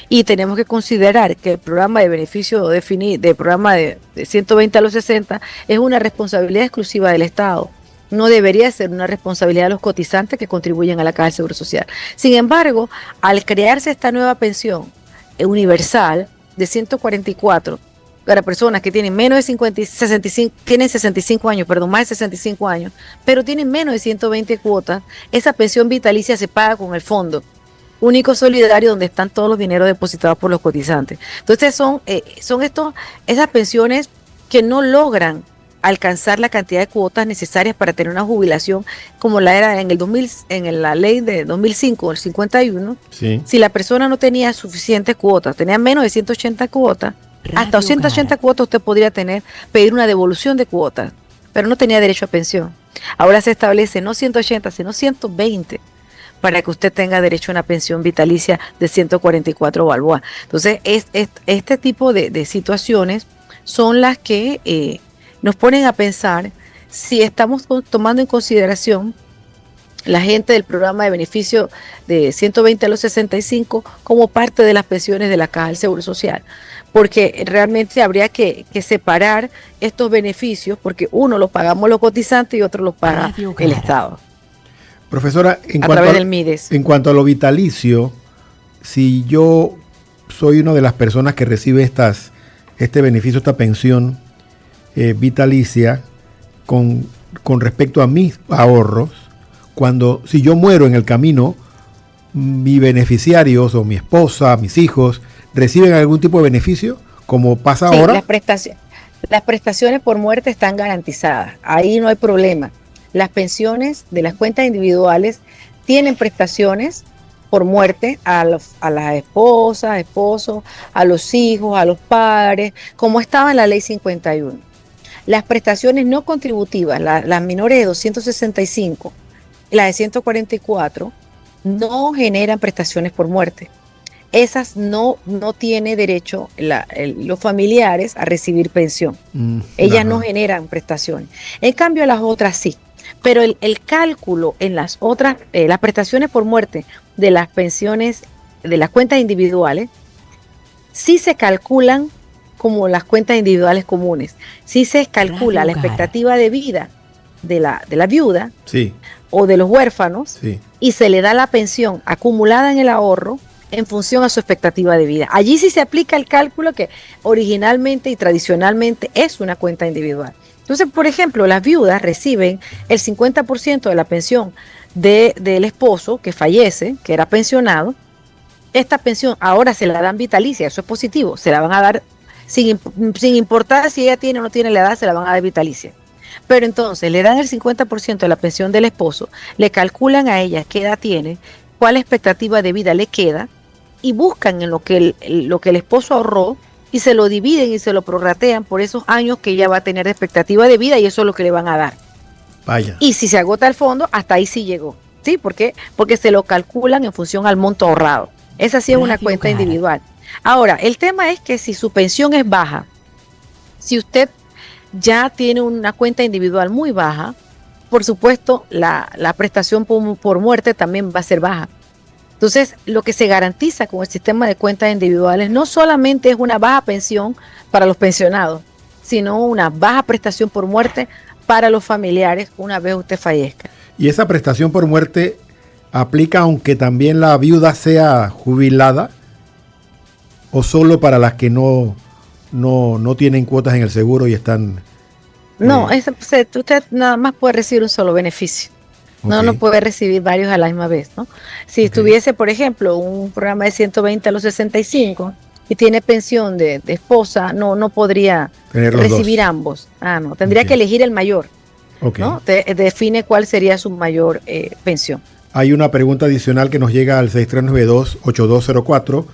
Y tenemos que considerar que el programa de beneficio definido, del programa de 120 a los 60, es una responsabilidad exclusiva del Estado. No debería ser una responsabilidad de los cotizantes que contribuyen a la caja del Seguro Social. Sin embargo, al crearse esta nueva pensión universal de 144 para personas que tienen menos de 65 años, más de 65 años, pero tienen menos de 120 cuotas, esa pensión vitalicia se paga con el Fondo Único Solidario, donde están todos los dineros depositados por los cotizantes. Entonces son esas pensiones que no logran alcanzar la cantidad de cuotas necesarias para tener una jubilación como la era en la ley de 2005, el 51. Sí. Si la persona no tenía suficientes cuotas, tenía menos de 180 cuotas, hasta 180 cuotas usted podría pedir una devolución de cuotas, pero no tenía derecho a pensión. Ahora se establece no 180, sino 120 para que usted tenga derecho a una pensión vitalicia de 144 balboas. Entonces, este tipo de situaciones son las que nos ponen a pensar si estamos tomando en consideración la gente del programa de beneficio de 120 a los 65 como parte de las pensiones de la Caja del Seguro Social, porque realmente habría que separar estos beneficios, porque uno lo pagamos los cotizantes y otro lo paga el Estado. Profesora, a través del MIDES. En cuanto a lo vitalicio, si yo soy una de las personas que recibe este beneficio, esta pensión vitalicia, con respecto a mis ahorros, si yo muero en el camino, mis beneficiarios o mi esposa, mis hijos, ¿reciben algún tipo de beneficio como pasa ahora? Las prestaciones por muerte están garantizadas, ahí no hay problema. Las pensiones de las cuentas individuales tienen prestaciones por muerte a las esposas, esposos, a los hijos, a los padres, como estaba en la ley 51. Las prestaciones no contributivas, las menores de 265, las de 144, no generan prestaciones por muerte. esas no tiene derecho los familiares a recibir pensión. Ellas no generan prestaciones. En cambio, las otras sí. Pero el cálculo en las otras, las prestaciones por muerte de las pensiones, de las cuentas individuales, sí se calculan como las cuentas individuales comunes. Sí se calcula la expectativa de vida de la viuda o de los huérfanos y se le da la pensión acumulada en el ahorro en función a su expectativa de vida. Allí sí se aplica el cálculo que originalmente y tradicionalmente es una cuenta individual. Entonces, por ejemplo, las viudas reciben el 50% de la pensión del esposo que fallece, que era pensionado. Esta pensión ahora se la dan vitalicia, eso es positivo, se la van a dar sin importar si ella tiene o no tiene la edad, se la van a dar vitalicia. Pero entonces le dan el 50% de la pensión del esposo, le calculan a ella qué edad tiene, cuál expectativa de vida le queda y buscan en lo que el esposo ahorró y se lo dividen y se lo prorratean por esos años que ella va a tener de expectativa de vida y eso es lo que le van a dar. Vaya. Y si se agota el fondo, hasta ahí sí llegó. ¿Sí? ¿Por qué? Porque se lo calculan en función al monto ahorrado. Esa sí es una cuenta individual. Ahora, el tema es que si su pensión es baja, si usted ya tiene una cuenta individual muy baja, por supuesto, la prestación por muerte también va a ser baja. Entonces, lo que se garantiza con el sistema de cuentas individuales no solamente es una baja pensión para los pensionados, sino una baja prestación por muerte para los familiares una vez usted fallezca. ¿Y esa prestación por muerte aplica aunque también la viuda sea jubilada o solo para las que no tienen cuotas en el seguro y están... No, usted nada más puede recibir un solo beneficio. No puede recibir varios a la misma vez, ¿no? Si estuviese, por ejemplo, un programa de 120 a los 65 y tiene pensión de esposa, no podría recibir ambos. No, tendría que elegir el mayor, ¿no? Define cuál sería su mayor pensión. Hay una pregunta adicional que nos llega al 6392-8204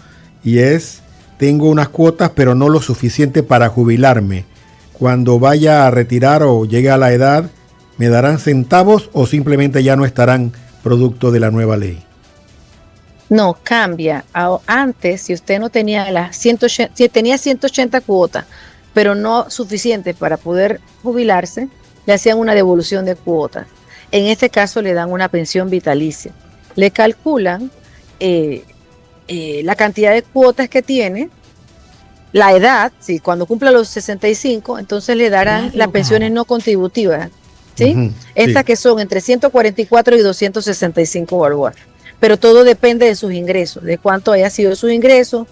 y es, tengo unas cuotas pero no lo suficiente para jubilarme. Cuando vaya a retirar o llegue a la edad, ¿me darán centavos o simplemente ya no estarán producto de la nueva ley? No, cambia. Antes, si usted no tenía si tenía 180 cuotas, pero no suficientes para poder jubilarse, le hacían una devolución de cuotas. En este caso le dan una pensión vitalicia. Le calculan la cantidad de cuotas que tiene, la edad, cuando cumpla los 65, entonces le darán las pensiones no contributivas. ¿Sí? Estas que son entre 144 y 265 balboas. Pero todo depende de sus ingresos, de cuánto haya sido su ingreso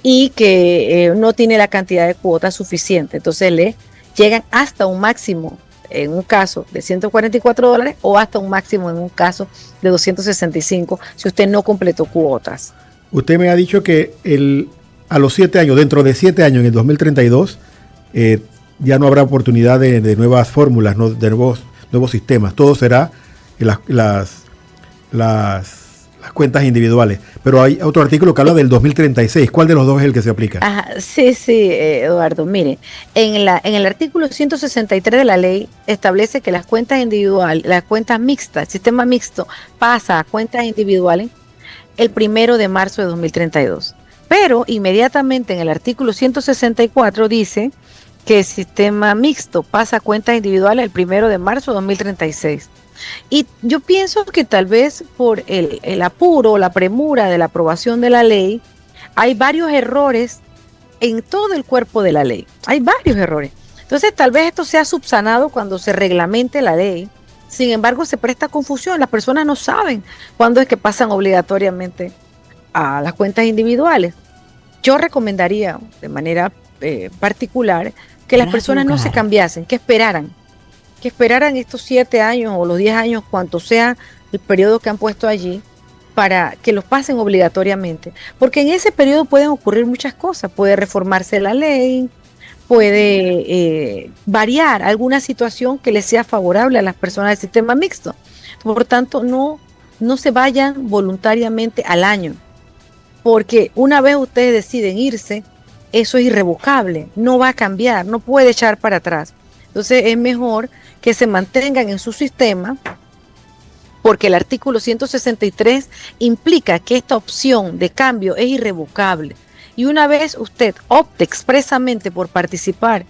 y que no tiene la cantidad de cuotas suficiente. Entonces le llegan hasta un máximo, en un caso de $144 o hasta un máximo en un caso de 265 si usted no completó cuotas. Usted me ha dicho que a los 7 años, dentro de 7 años, en el 2032, ya no habrá oportunidad de nuevas fórmulas, ¿no? De nuevos sistemas. Todo será las cuentas individuales. Pero hay otro artículo que habla del 2036. ¿Cuál de los dos es el que se aplica? Sí, Eduardo. Mire, en el artículo 163 de la ley establece que las cuentas individuales, las cuentas mixtas, el sistema mixto pasa a cuentas individuales el 1 de marzo de 2032. Pero inmediatamente en el artículo 164 dice que el sistema mixto pasa a cuentas individuales el 1 de marzo de 2036. Y yo pienso que tal vez por el apuro, la premura de la aprobación de la ley, hay varios errores en todo el cuerpo de la ley. Hay varios errores. Entonces tal vez esto sea subsanado cuando se reglamente la ley. Sin embargo, se presta confusión. Las personas no saben cuándo es que pasan obligatoriamente a las cuentas individuales. Yo recomendaría de manera particular que las personas no se cambiasen, que esperaran estos 7 años o los 10 años, cuanto sea el periodo que han puesto allí, para que los pasen obligatoriamente. Porque en ese periodo pueden ocurrir muchas cosas. Puede reformarse la ley, puede variar alguna situación que les sea favorable a las personas del sistema mixto. Por tanto, no se vayan voluntariamente al año. Porque una vez ustedes deciden irse, eso es irrevocable, no va a cambiar, no puede echar para atrás. Entonces es mejor que se mantengan en su sistema porque el artículo 163 implica que esta opción de cambio es irrevocable. Y una vez usted opte expresamente por participar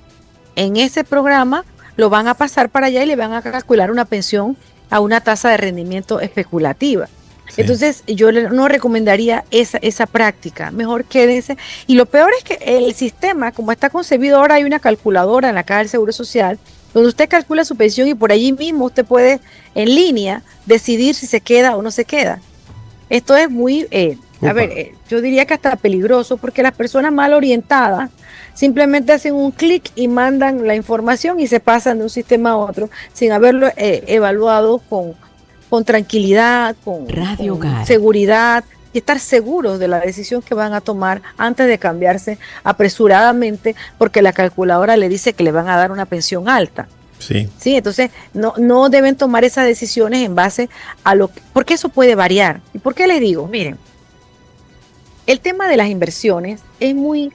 en ese programa, lo van a pasar para allá y le van a calcular una pensión a una tasa de rendimiento especulativa. Sí. Entonces, yo no recomendaría esa práctica. Mejor quédense. Y lo peor es que el sistema, como está concebido ahora, hay una calculadora en la Caja del Seguro Social, donde usted calcula su pensión y por allí mismo usted puede, en línea, decidir si se queda o no se queda. Esto es muy, yo diría que hasta peligroso, porque las personas mal orientadas simplemente hacen un clic y mandan la información y se pasan de un sistema a otro sin haberlo evaluado con tranquilidad, con seguridad y estar seguros de la decisión que van a tomar antes de cambiarse apresuradamente porque la calculadora le dice que le van a dar una pensión alta. Sí. Sí, entonces no deben tomar esas decisiones en base a porque eso puede variar. ¿Y por qué les digo? Miren, el tema de las inversiones es muy...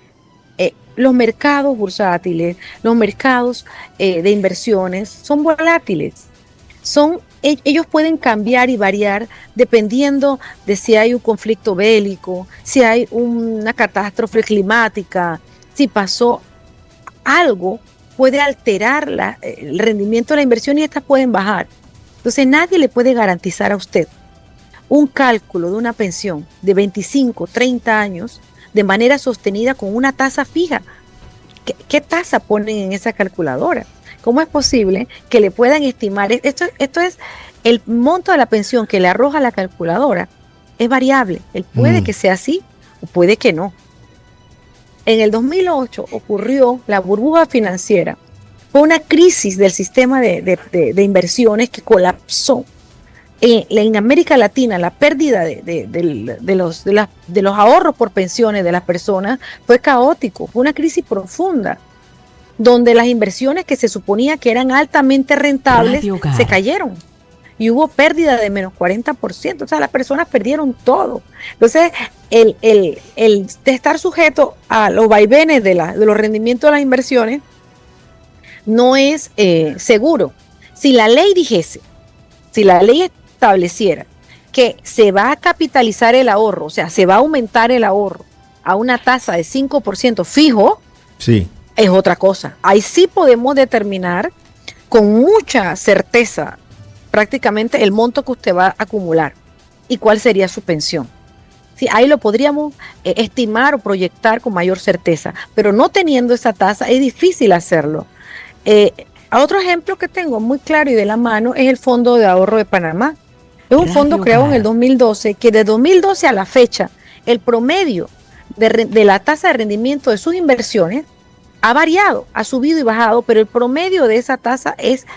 los mercados bursátiles, los mercados de inversiones son volátiles. Ellos pueden cambiar y variar dependiendo de si hay un conflicto bélico, si hay una catástrofe climática, si pasó algo, puede alterar el rendimiento de la inversión y estas pueden bajar. Entonces nadie le puede garantizar a usted un cálculo de una pensión de 25, 30 años de manera sostenida con una tasa fija. ¿Qué tasa ponen en esa calculadora? ¿Cómo es posible que le puedan estimar? Esto es el monto de la pensión que le arroja la calculadora. Es variable. Él puede que sea así o puede que no. En el 2008 ocurrió la burbuja financiera. Fue una crisis del sistema de inversiones que colapsó. En América Latina, la pérdida de los ahorros por pensiones de las personas fue caótico. Fue una crisis profunda, donde las inversiones que se suponía que eran altamente rentables se cayeron. Y hubo pérdida de menos 40%. O sea, las personas perdieron todo. Entonces, el de estar sujeto a los vaivenes de los rendimientos de las inversiones no es seguro. Si la ley dijese, si la ley estableciera que se va a capitalizar el ahorro, o sea, se va a aumentar el ahorro a una tasa de 5% fijo, sí, es otra cosa. Ahí sí podemos determinar con mucha certeza prácticamente el monto que usted va a acumular y cuál sería su pensión. Sí, ahí lo podríamos estimar o proyectar con mayor certeza, pero no teniendo esa tasa es difícil hacerlo. Otro ejemplo que tengo muy claro y de la mano es el Fondo de Ahorro de Panamá. Es un fondo creado en el 2012 que de 2012 a la fecha el promedio de la tasa de rendimiento de sus inversiones ha variado, ha subido y bajado, pero el promedio de esa tasa es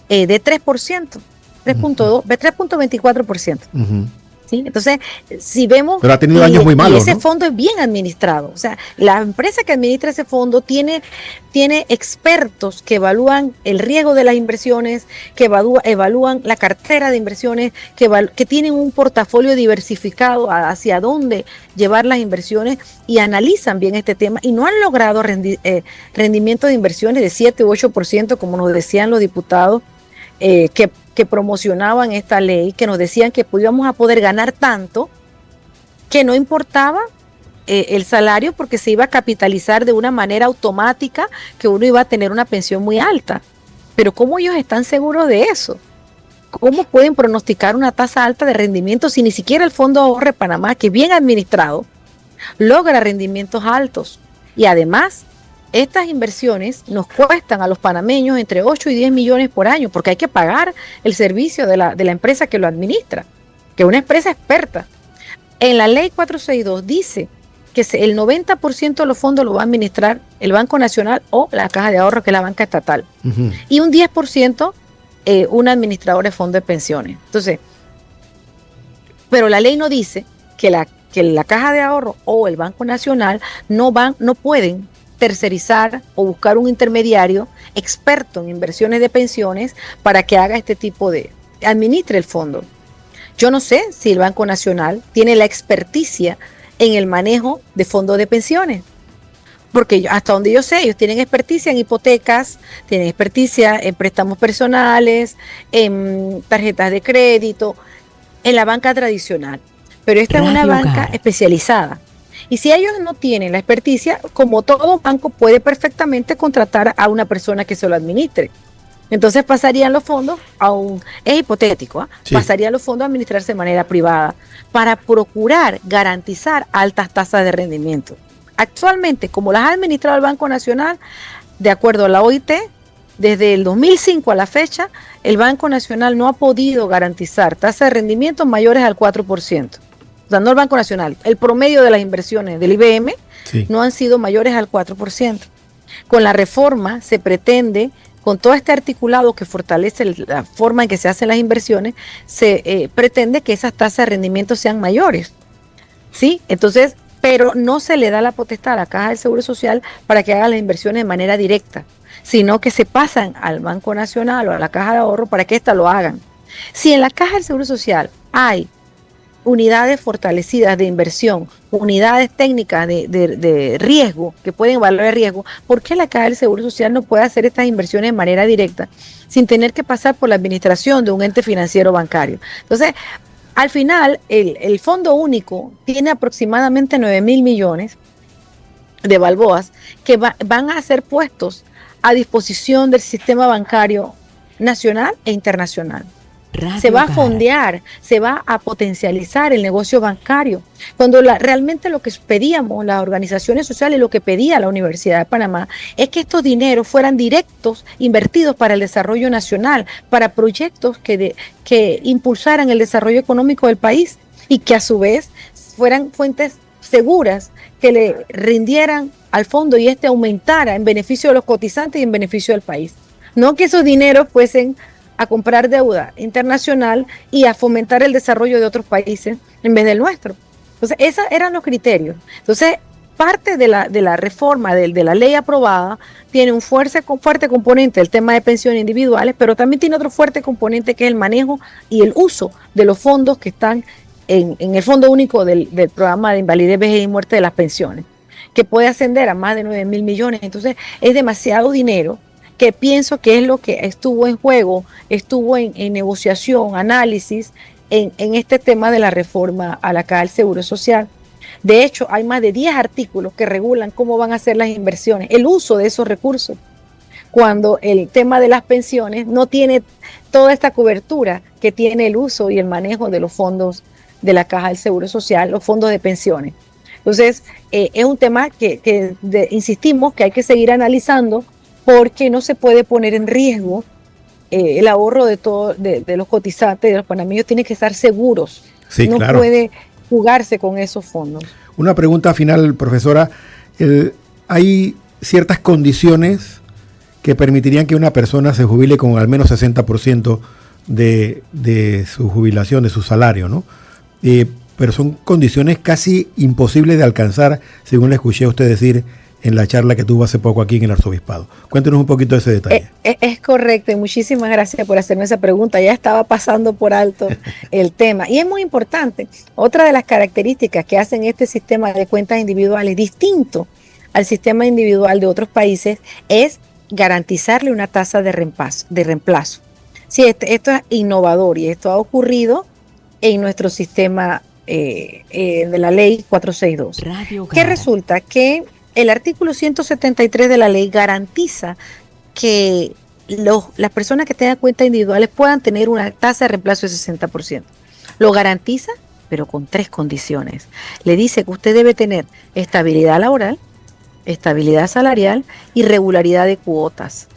de 3%, 3.24%. Uh-huh. ¿Sí? Entonces, si vemos... Pero ha tenido años muy malos, ese ¿no? fondo es bien administrado. O sea, la empresa que administra ese fondo tiene expertos que evalúan el riesgo de las inversiones, que evalúan la cartera de inversiones, que tienen un portafolio diversificado hacia dónde llevar las inversiones y analizan bien este tema y no han logrado rendimiento de inversiones de 7 u 8%, como nos decían los diputados, que promocionaban esta ley, que nos decían que íbamos a poder ganar tanto, que no importaba el salario porque se iba a capitalizar de una manera automática, que uno iba a tener una pensión muy alta. Pero ¿cómo ellos están seguros de eso? ¿Cómo pueden pronosticar una tasa alta de rendimiento si ni siquiera el Fondo de Ahorro de Panamá, que bien administrado, logra rendimientos altos? Y además, estas inversiones nos cuestan a los panameños entre 8 y 10 millones por año, porque hay que pagar el servicio de la empresa que lo administra, que es una empresa experta. En la ley 462 dice que el 90% de los fondos lo va a administrar el Banco Nacional o la Caja de Ahorro, que es la banca estatal. Uh-huh. Y un 10% un administrador de fondo de pensiones. Entonces, pero la ley no dice que la Caja de Ahorro o el Banco Nacional no pueden tercerizar o buscar un intermediario experto en inversiones de pensiones para que haga este tipo administre el fondo. Yo no sé si el Banco Nacional tiene la experticia en el manejo de fondos de pensiones, porque hasta donde yo sé, ellos tienen experticia en hipotecas, tienen experticia en préstamos personales, en tarjetas de crédito, en la banca tradicional, pero esta es una banca especializada. Y si ellos no tienen la experticia, como todo banco puede perfectamente contratar a una persona que se lo administre. Entonces pasarían los fondos es hipotético, sí, pasarían los fondos a administrarse de manera privada para procurar garantizar altas tasas de rendimiento. Actualmente, como las ha administrado el Banco Nacional, de acuerdo a la OIT, desde el 2005 a la fecha, el Banco Nacional no ha podido garantizar tasas de rendimiento mayores al 4%. O sea, no el Banco Nacional, el promedio de las inversiones del IBM no han sido mayores al 4%. Con la reforma se pretende, con todo este articulado que fortalece la forma en que se hacen las inversiones, se pretende que esas tasas de rendimiento sean mayores. ¿Sí? Entonces, pero no se le da la potestad a la Caja del Seguro Social para que haga las inversiones de manera directa, sino que se pasan al Banco Nacional o a la Caja de Ahorro para que ésta lo hagan. Si en la Caja del Seguro Social hay unidades fortalecidas de inversión, unidades técnicas de riesgo, que pueden evaluar el riesgo, ¿por qué la Caja del Seguro Social no puede hacer estas inversiones de manera directa sin tener que pasar por la administración de un ente financiero bancario? Entonces, al final, el Fondo Único tiene aproximadamente 9.000 millones de balboas que van a ser puestos a disposición del sistema bancario nacional e internacional. Se va a fondear, se va a potencializar el negocio bancario. Cuando realmente lo que pedíamos las organizaciones sociales, lo que pedía la Universidad de Panamá, es que estos dineros fueran directos, invertidos para el desarrollo nacional, para proyectos que impulsaran el desarrollo económico del país y que a su vez fueran fuentes seguras que le rindieran al fondo y aumentara en beneficio de los cotizantes y en beneficio del país. No que esos dineros fuesen a comprar deuda internacional y a fomentar el desarrollo de otros países en vez del nuestro. Entonces, esos eran los criterios. Entonces, parte de la reforma de la ley aprobada tiene un fuerte componente el tema de pensiones individuales, pero también tiene otro fuerte componente que es el manejo y el uso de los fondos que están en el Fondo Único del programa de invalidez, vejez y muerte de las pensiones, que puede ascender a más de 9.000 millones. Entonces, es demasiado dinero que pienso que es lo que estuvo en juego, estuvo en negociación, análisis, en este tema de la reforma a la Caja del Seguro Social. De hecho, hay más de 10 artículos que regulan cómo van a ser las inversiones, el uso de esos recursos, cuando el tema de las pensiones no tiene toda esta cobertura que tiene el uso y el manejo de los fondos de la Caja del Seguro Social, los fondos de pensiones. Entonces, es un tema que insistimos que hay que seguir analizando, porque no se puede poner en riesgo el ahorro de los cotizantes, de los panameños. Tienen que estar seguros. Sí, no claro. Puede jugarse con esos fondos. Una pregunta final, profesora. ¿Hay ciertas condiciones que permitirían que una persona se jubile con al menos 60% de su jubilación, de su salario, ¿no? Pero son condiciones casi imposibles de alcanzar, según le escuché a usted decir en la charla que tuvo hace poco aquí en el Arzobispado. Cuéntenos un poquito de ese detalle. Es correcto, y muchísimas gracias por hacerme esa pregunta. Ya estaba pasando por alto el tema. Y es muy importante. Otra de las características que hacen este sistema de cuentas individuales distinto al sistema individual de otros países es garantizarle una tasa de reemplazo. Sí, esto es innovador y esto ha ocurrido en nuestro sistema de la ley 462. Que resulta que el artículo 173 de la ley garantiza que las personas que tengan cuentas individuales puedan tener una tasa de reemplazo de 60%. Lo garantiza, pero con 3 condiciones. Le dice que usted debe tener estabilidad laboral, estabilidad salarial y regularidad de cuotas.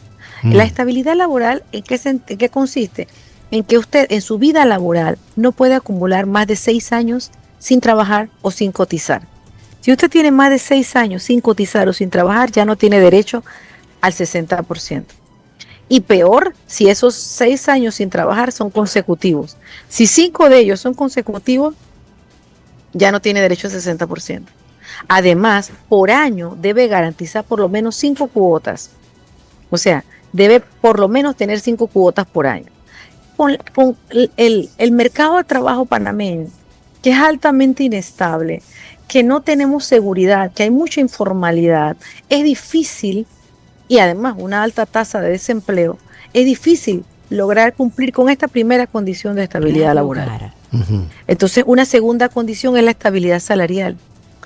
La estabilidad laboral, ¿en qué consiste? En que usted en su vida laboral no puede acumular más de 6 años sin trabajar o sin cotizar. Si usted tiene más de 6 años sin cotizar o sin trabajar, ya no tiene derecho al 60%. Y peor, si esos 6 años sin trabajar son consecutivos. Si 5 de ellos son consecutivos, ya no tiene derecho al 60%. Además, por año debe garantizar por lo menos 5 cuotas. O sea, debe por lo menos tener 5 cuotas por año. Con el mercado de trabajo panameño, que es altamente inestable, que no tenemos seguridad, que hay mucha informalidad, es difícil, y además una alta tasa de desempleo, es difícil lograr cumplir con esta primera condición de estabilidad laboral. Entonces, una segunda condición es la estabilidad salarial.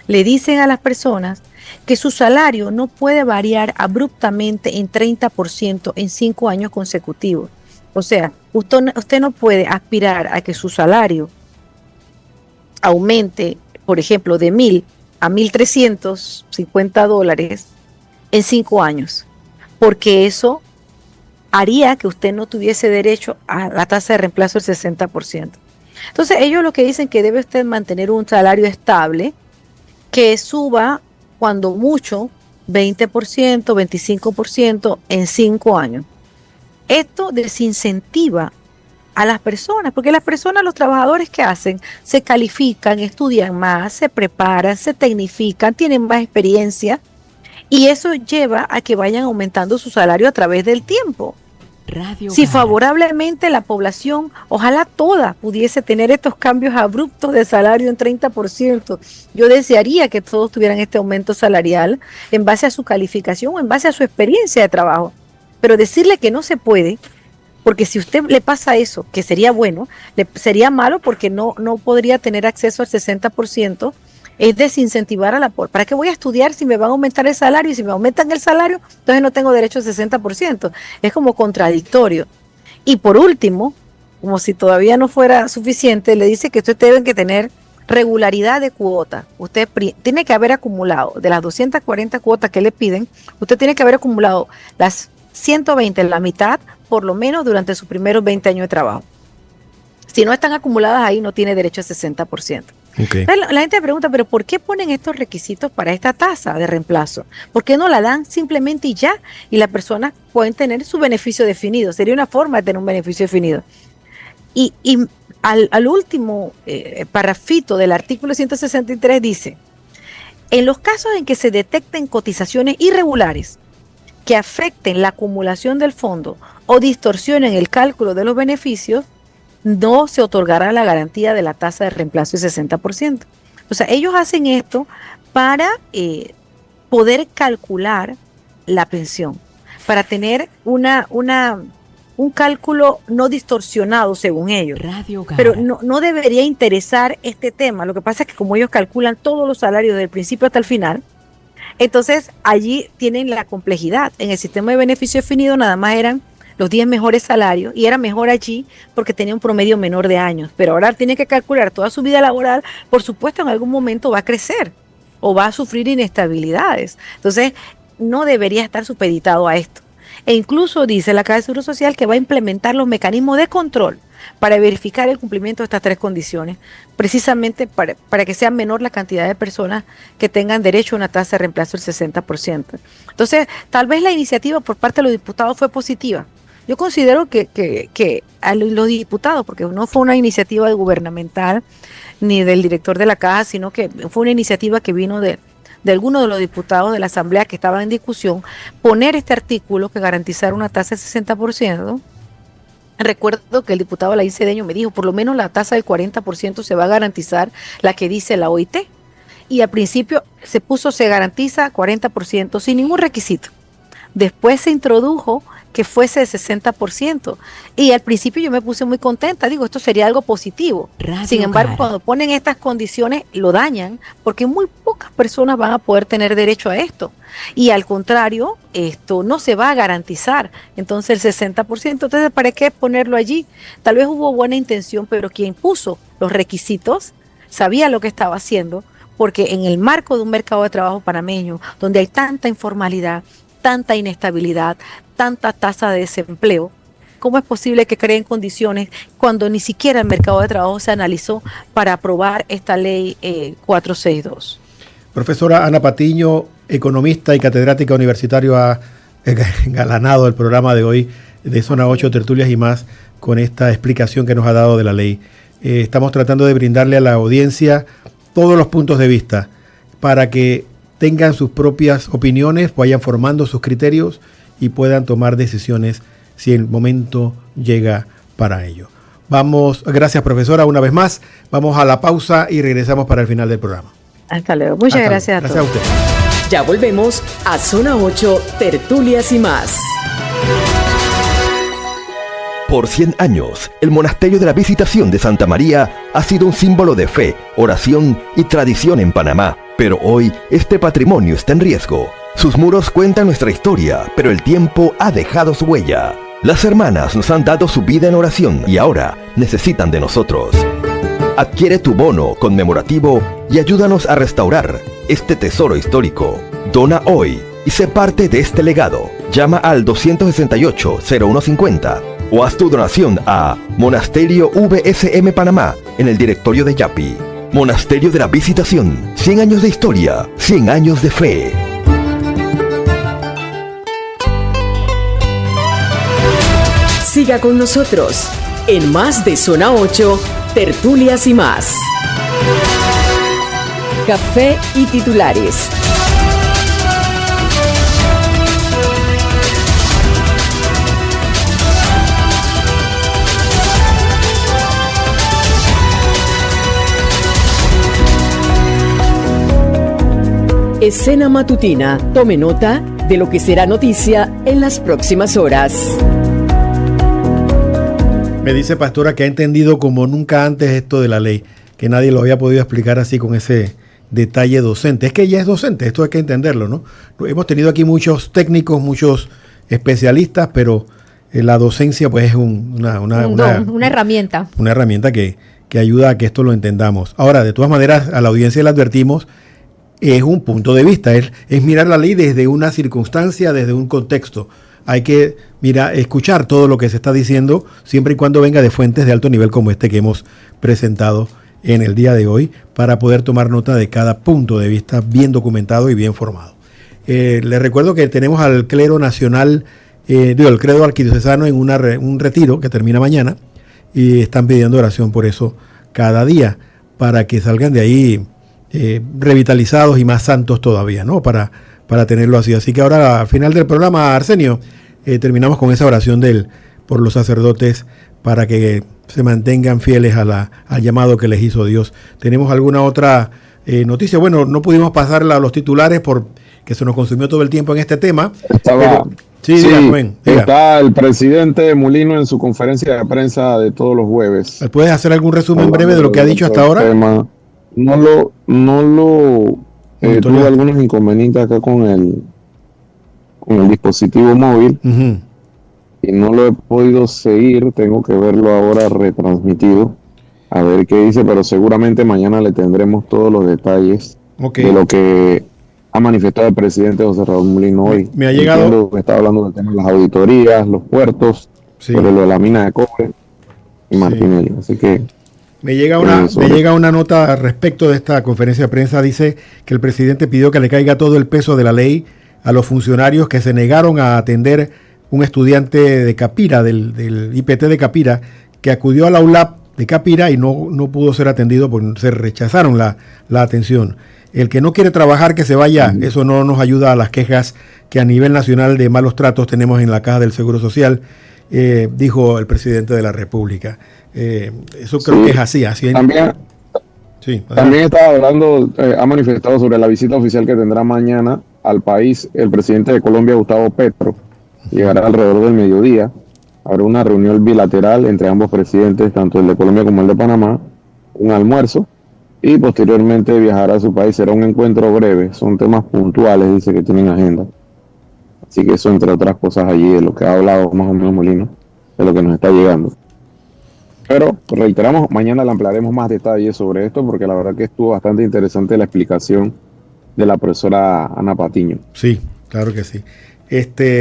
Le dicen a las personas que su salario no puede variar abruptamente en 30% en 5 años consecutivos. O sea, usted no puede aspirar a que su salario aumente, por ejemplo, de 1,000 a $1,350 en 5 años, porque eso haría que usted no tuviese derecho a la tasa de reemplazo del 60%. Entonces, ellos lo que dicen que debe usted mantener un salario estable que suba cuando mucho 20%, 25% en 5 años. Esto desincentiva a las personas, porque las personas, los trabajadores que hacen, se califican, estudian más, se preparan, se tecnifican, tienen más experiencia y eso lleva a que vayan aumentando su salario a través del tiempo. Si favorablemente la población, ojalá toda pudiese tener estos cambios abruptos de salario en 30%. Yo desearía que todos tuvieran este aumento salarial en base a su calificación o en base a su experiencia de trabajo. Pero decirle que no se puede, porque si usted le pasa eso, que sería bueno, sería malo porque no podría tener acceso al 60%, es desincentivar a la población. ¿Para qué voy a estudiar si me van a aumentar el salario? Y si me aumentan el salario, entonces no tengo derecho al 60%. Es como contradictorio. Y por último, como si todavía no fuera suficiente, le dice que ustedes deben que tener regularidad de cuota. Usted tiene que haber acumulado, de las 240 cuotas que le piden, usted tiene que haber acumulado las 120, la mitad, por lo menos durante sus primeros 20 años de trabajo. Si no están acumuladas ahí, no tiene derecho al 60%. Okay. La gente pregunta, ¿pero por qué ponen estos requisitos para esta tasa de reemplazo? ¿Por qué no la dan simplemente y ya? Y las personas pueden tener su beneficio definido. Sería una forma de tener un beneficio definido. Y al último parrafito del artículo 163 dice, en los casos en que se detecten cotizaciones irregulares que afecten la acumulación del fondo o distorsionen el cálculo de los beneficios, no se otorgará la garantía de la tasa de reemplazo del 60%. O sea, ellos hacen esto para poder calcular la pensión, para tener un cálculo no distorsionado según ellos. Pero no debería interesar este tema. Lo que pasa es que como ellos calculan todos los salarios desde el principio hasta el final, entonces allí tienen la complejidad. En el sistema de beneficio definido nada más eran los 10 mejores salarios, y era mejor allí porque tenía un promedio menor de años, pero ahora tiene que calcular toda su vida laboral, por supuesto en algún momento va a crecer o va a sufrir inestabilidades, entonces no debería estar supeditado a esto. E incluso dice la Caja de Seguro Social que va a implementar los mecanismos de control para verificar el cumplimiento de estas 3 condiciones, precisamente para que sea menor la cantidad de personas que tengan derecho a una tasa de reemplazo del 60%. Entonces, tal vez la iniciativa por parte de los diputados fue positiva. Yo considero que a los diputados, porque no fue una iniciativa gubernamental ni del director de la Caja, sino que fue una iniciativa que vino de algunos de los diputados de la Asamblea que estaban en discusión, poner este artículo que garantizara una tasa del 60%. Recuerdo que el diputado Alain Cedeño me dijo, por lo menos la tasa del 40% se va a garantizar, la que dice la OIT. Y al principio se garantiza 40% sin ningún requisito. Después se introdujo que fuese de 60%. Y al principio yo me puse muy contenta, digo, esto sería algo positivo. Sin embargo, cuando ponen estas condiciones, lo dañan, porque muy pocas personas van a poder tener derecho a esto. Y al contrario, esto no se va a garantizar. Entonces el 60%, entonces ¿para qué ponerlo allí? Tal vez hubo buena intención, pero quien puso los requisitos sabía lo que estaba haciendo, porque en el marco de un mercado de trabajo panameño, donde hay tanta informalidad, tanta inestabilidad, tanta tasa de desempleo, ¿cómo es posible que creen condiciones cuando ni siquiera el mercado de trabajo se analizó para aprobar esta ley 462? Profesora Ana Patiño, economista y catedrática universitario, ha engalanado el programa de hoy de Zona 8, Tertulias y más, con esta explicación que nos ha dado de la ley. Estamos tratando de brindarle a la audiencia todos los puntos de vista para que tengan sus propias opiniones, vayan formando sus criterios y puedan tomar decisiones si el momento llega para ello. Gracias profesora una vez más, vamos a la pausa y regresamos para el final del programa. Hasta luego, muchas gracias a todos. Gracias a usted. Ya volvemos a Zona 8, Tertulias y más. Por 100 años, el Monasterio de la Visitación de Santa María ha sido un símbolo de fe, oración y tradición en Panamá. Pero hoy, este patrimonio está en riesgo. Sus muros cuentan nuestra historia, pero el tiempo ha dejado su huella. Las hermanas nos han dado su vida en oración y ahora necesitan de nosotros. Adquiere tu bono conmemorativo y ayúdanos a restaurar este tesoro histórico. Dona hoy y sé parte de este legado. Llama al 268-0150 o haz tu donación a Monasterio VSM Panamá en el directorio de Yapi. Monasterio de la Visitación, 100 años de historia, 100 años de fe. Siga con nosotros en Más de Zona 8, Tertulias y más. Café y titulares. Escena matutina. Tome nota de lo que será noticia en las próximas horas. Me dice Pastora que ha entendido como nunca antes esto de la ley, que nadie lo había podido explicar así con ese detalle docente. Es que ella es docente, esto hay que entenderlo, ¿no? Hemos tenido aquí muchos técnicos, muchos especialistas, pero la docencia pues es una herramienta. Una herramienta que ayuda a que esto lo entendamos. Ahora, de todas maneras, a la audiencia le advertimos, es un punto de vista, es mirar la ley desde una circunstancia, desde un contexto. Hay que escuchar todo lo que se está diciendo, siempre y cuando venga de fuentes de alto nivel como este que hemos presentado en el día de hoy, para poder tomar nota de cada punto de vista bien documentado y bien formado. Les recuerdo que tenemos al clero nacional, el clero arquidiocesano en un retiro que termina mañana, y están pidiendo oración por eso cada día, para que salgan de ahí revitalizados y más santos todavía, ¿no? Para tenerlo así. Así que ahora, al final del programa, Arsenio, terminamos con esa oración por los sacerdotes para que se mantengan fieles al llamado que les hizo Dios. ¿Tenemos alguna otra noticia? Bueno, no pudimos pasar los titulares porque se nos consumió todo el tiempo en este tema. Está el presidente Mulino en su conferencia de prensa de todos los jueves. ¿Puedes hacer algún resumen breve de lo que ha dicho hasta ahora? Tuve algunos inconvenientes acá con el dispositivo móvil y no lo he podido seguir. Tengo que verlo ahora retransmitido, a ver qué dice, pero seguramente mañana le tendremos todos los detalles de lo que ha manifestado el presidente José Raúl Mulino hoy. Me ha llegado. Está hablando del tema de las auditorías, los puertos, sobre lo de la mina de cobre y Martinelli. Así que me llega una nota respecto de esta conferencia de prensa. Dice que el presidente pidió que le caiga todo el peso de la ley a los funcionarios que se negaron a atender un estudiante de Capira, del IPT de Capira, que acudió a la ULAP de Capira y no pudo ser atendido porque se rechazaron la atención. El que no quiere trabajar, que se vaya. Eso no nos ayuda a las quejas que a nivel nacional de malos tratos tenemos en la Caja del Seguro Social, dijo el presidente de la República. Eso creo que es así. También estaba hablando, ha manifestado sobre la visita oficial que tendrá mañana al país el presidente de Colombia, Gustavo Petro. Llegará alrededor del mediodía. Habrá una reunión bilateral entre ambos presidentes, tanto el de Colombia como el de Panamá, un almuerzo, y posteriormente viajará a su país. Será un encuentro breve, son temas puntuales, dice que tienen agenda. Así que eso, entre otras cosas, allí de lo que ha hablado más o menos Molino, de lo que nos está llegando. Pero reiteramos, mañana le ampliaremos más detalles sobre esto, porque la verdad que estuvo bastante interesante la explicación de la profesora Ana Patiño. Sí, claro que sí.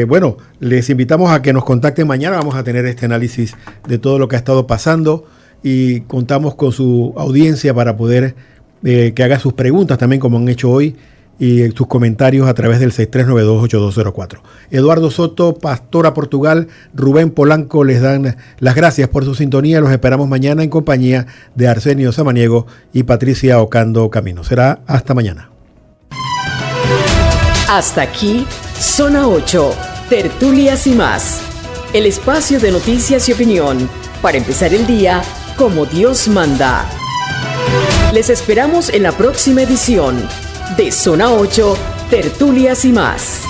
Bueno, les invitamos a que nos contacten mañana. Vamos a tener este análisis de todo lo que ha estado pasando y contamos con su audiencia para poder que haga sus preguntas también, como han hecho hoy, y sus comentarios a través del 6392-8204. Eduardo Soto, Pastora Portugal, Rubén Polanco les dan las gracias por su sintonía. Los esperamos mañana en compañía de Arsenio Samaniego y Patricia Ocando Camino. Será hasta mañana. Hasta aquí, Zona 8, Tertulias y más. El espacio de noticias y opinión para empezar el día como Dios manda. Les esperamos en la próxima edición de Zona 8, Tertulias y más.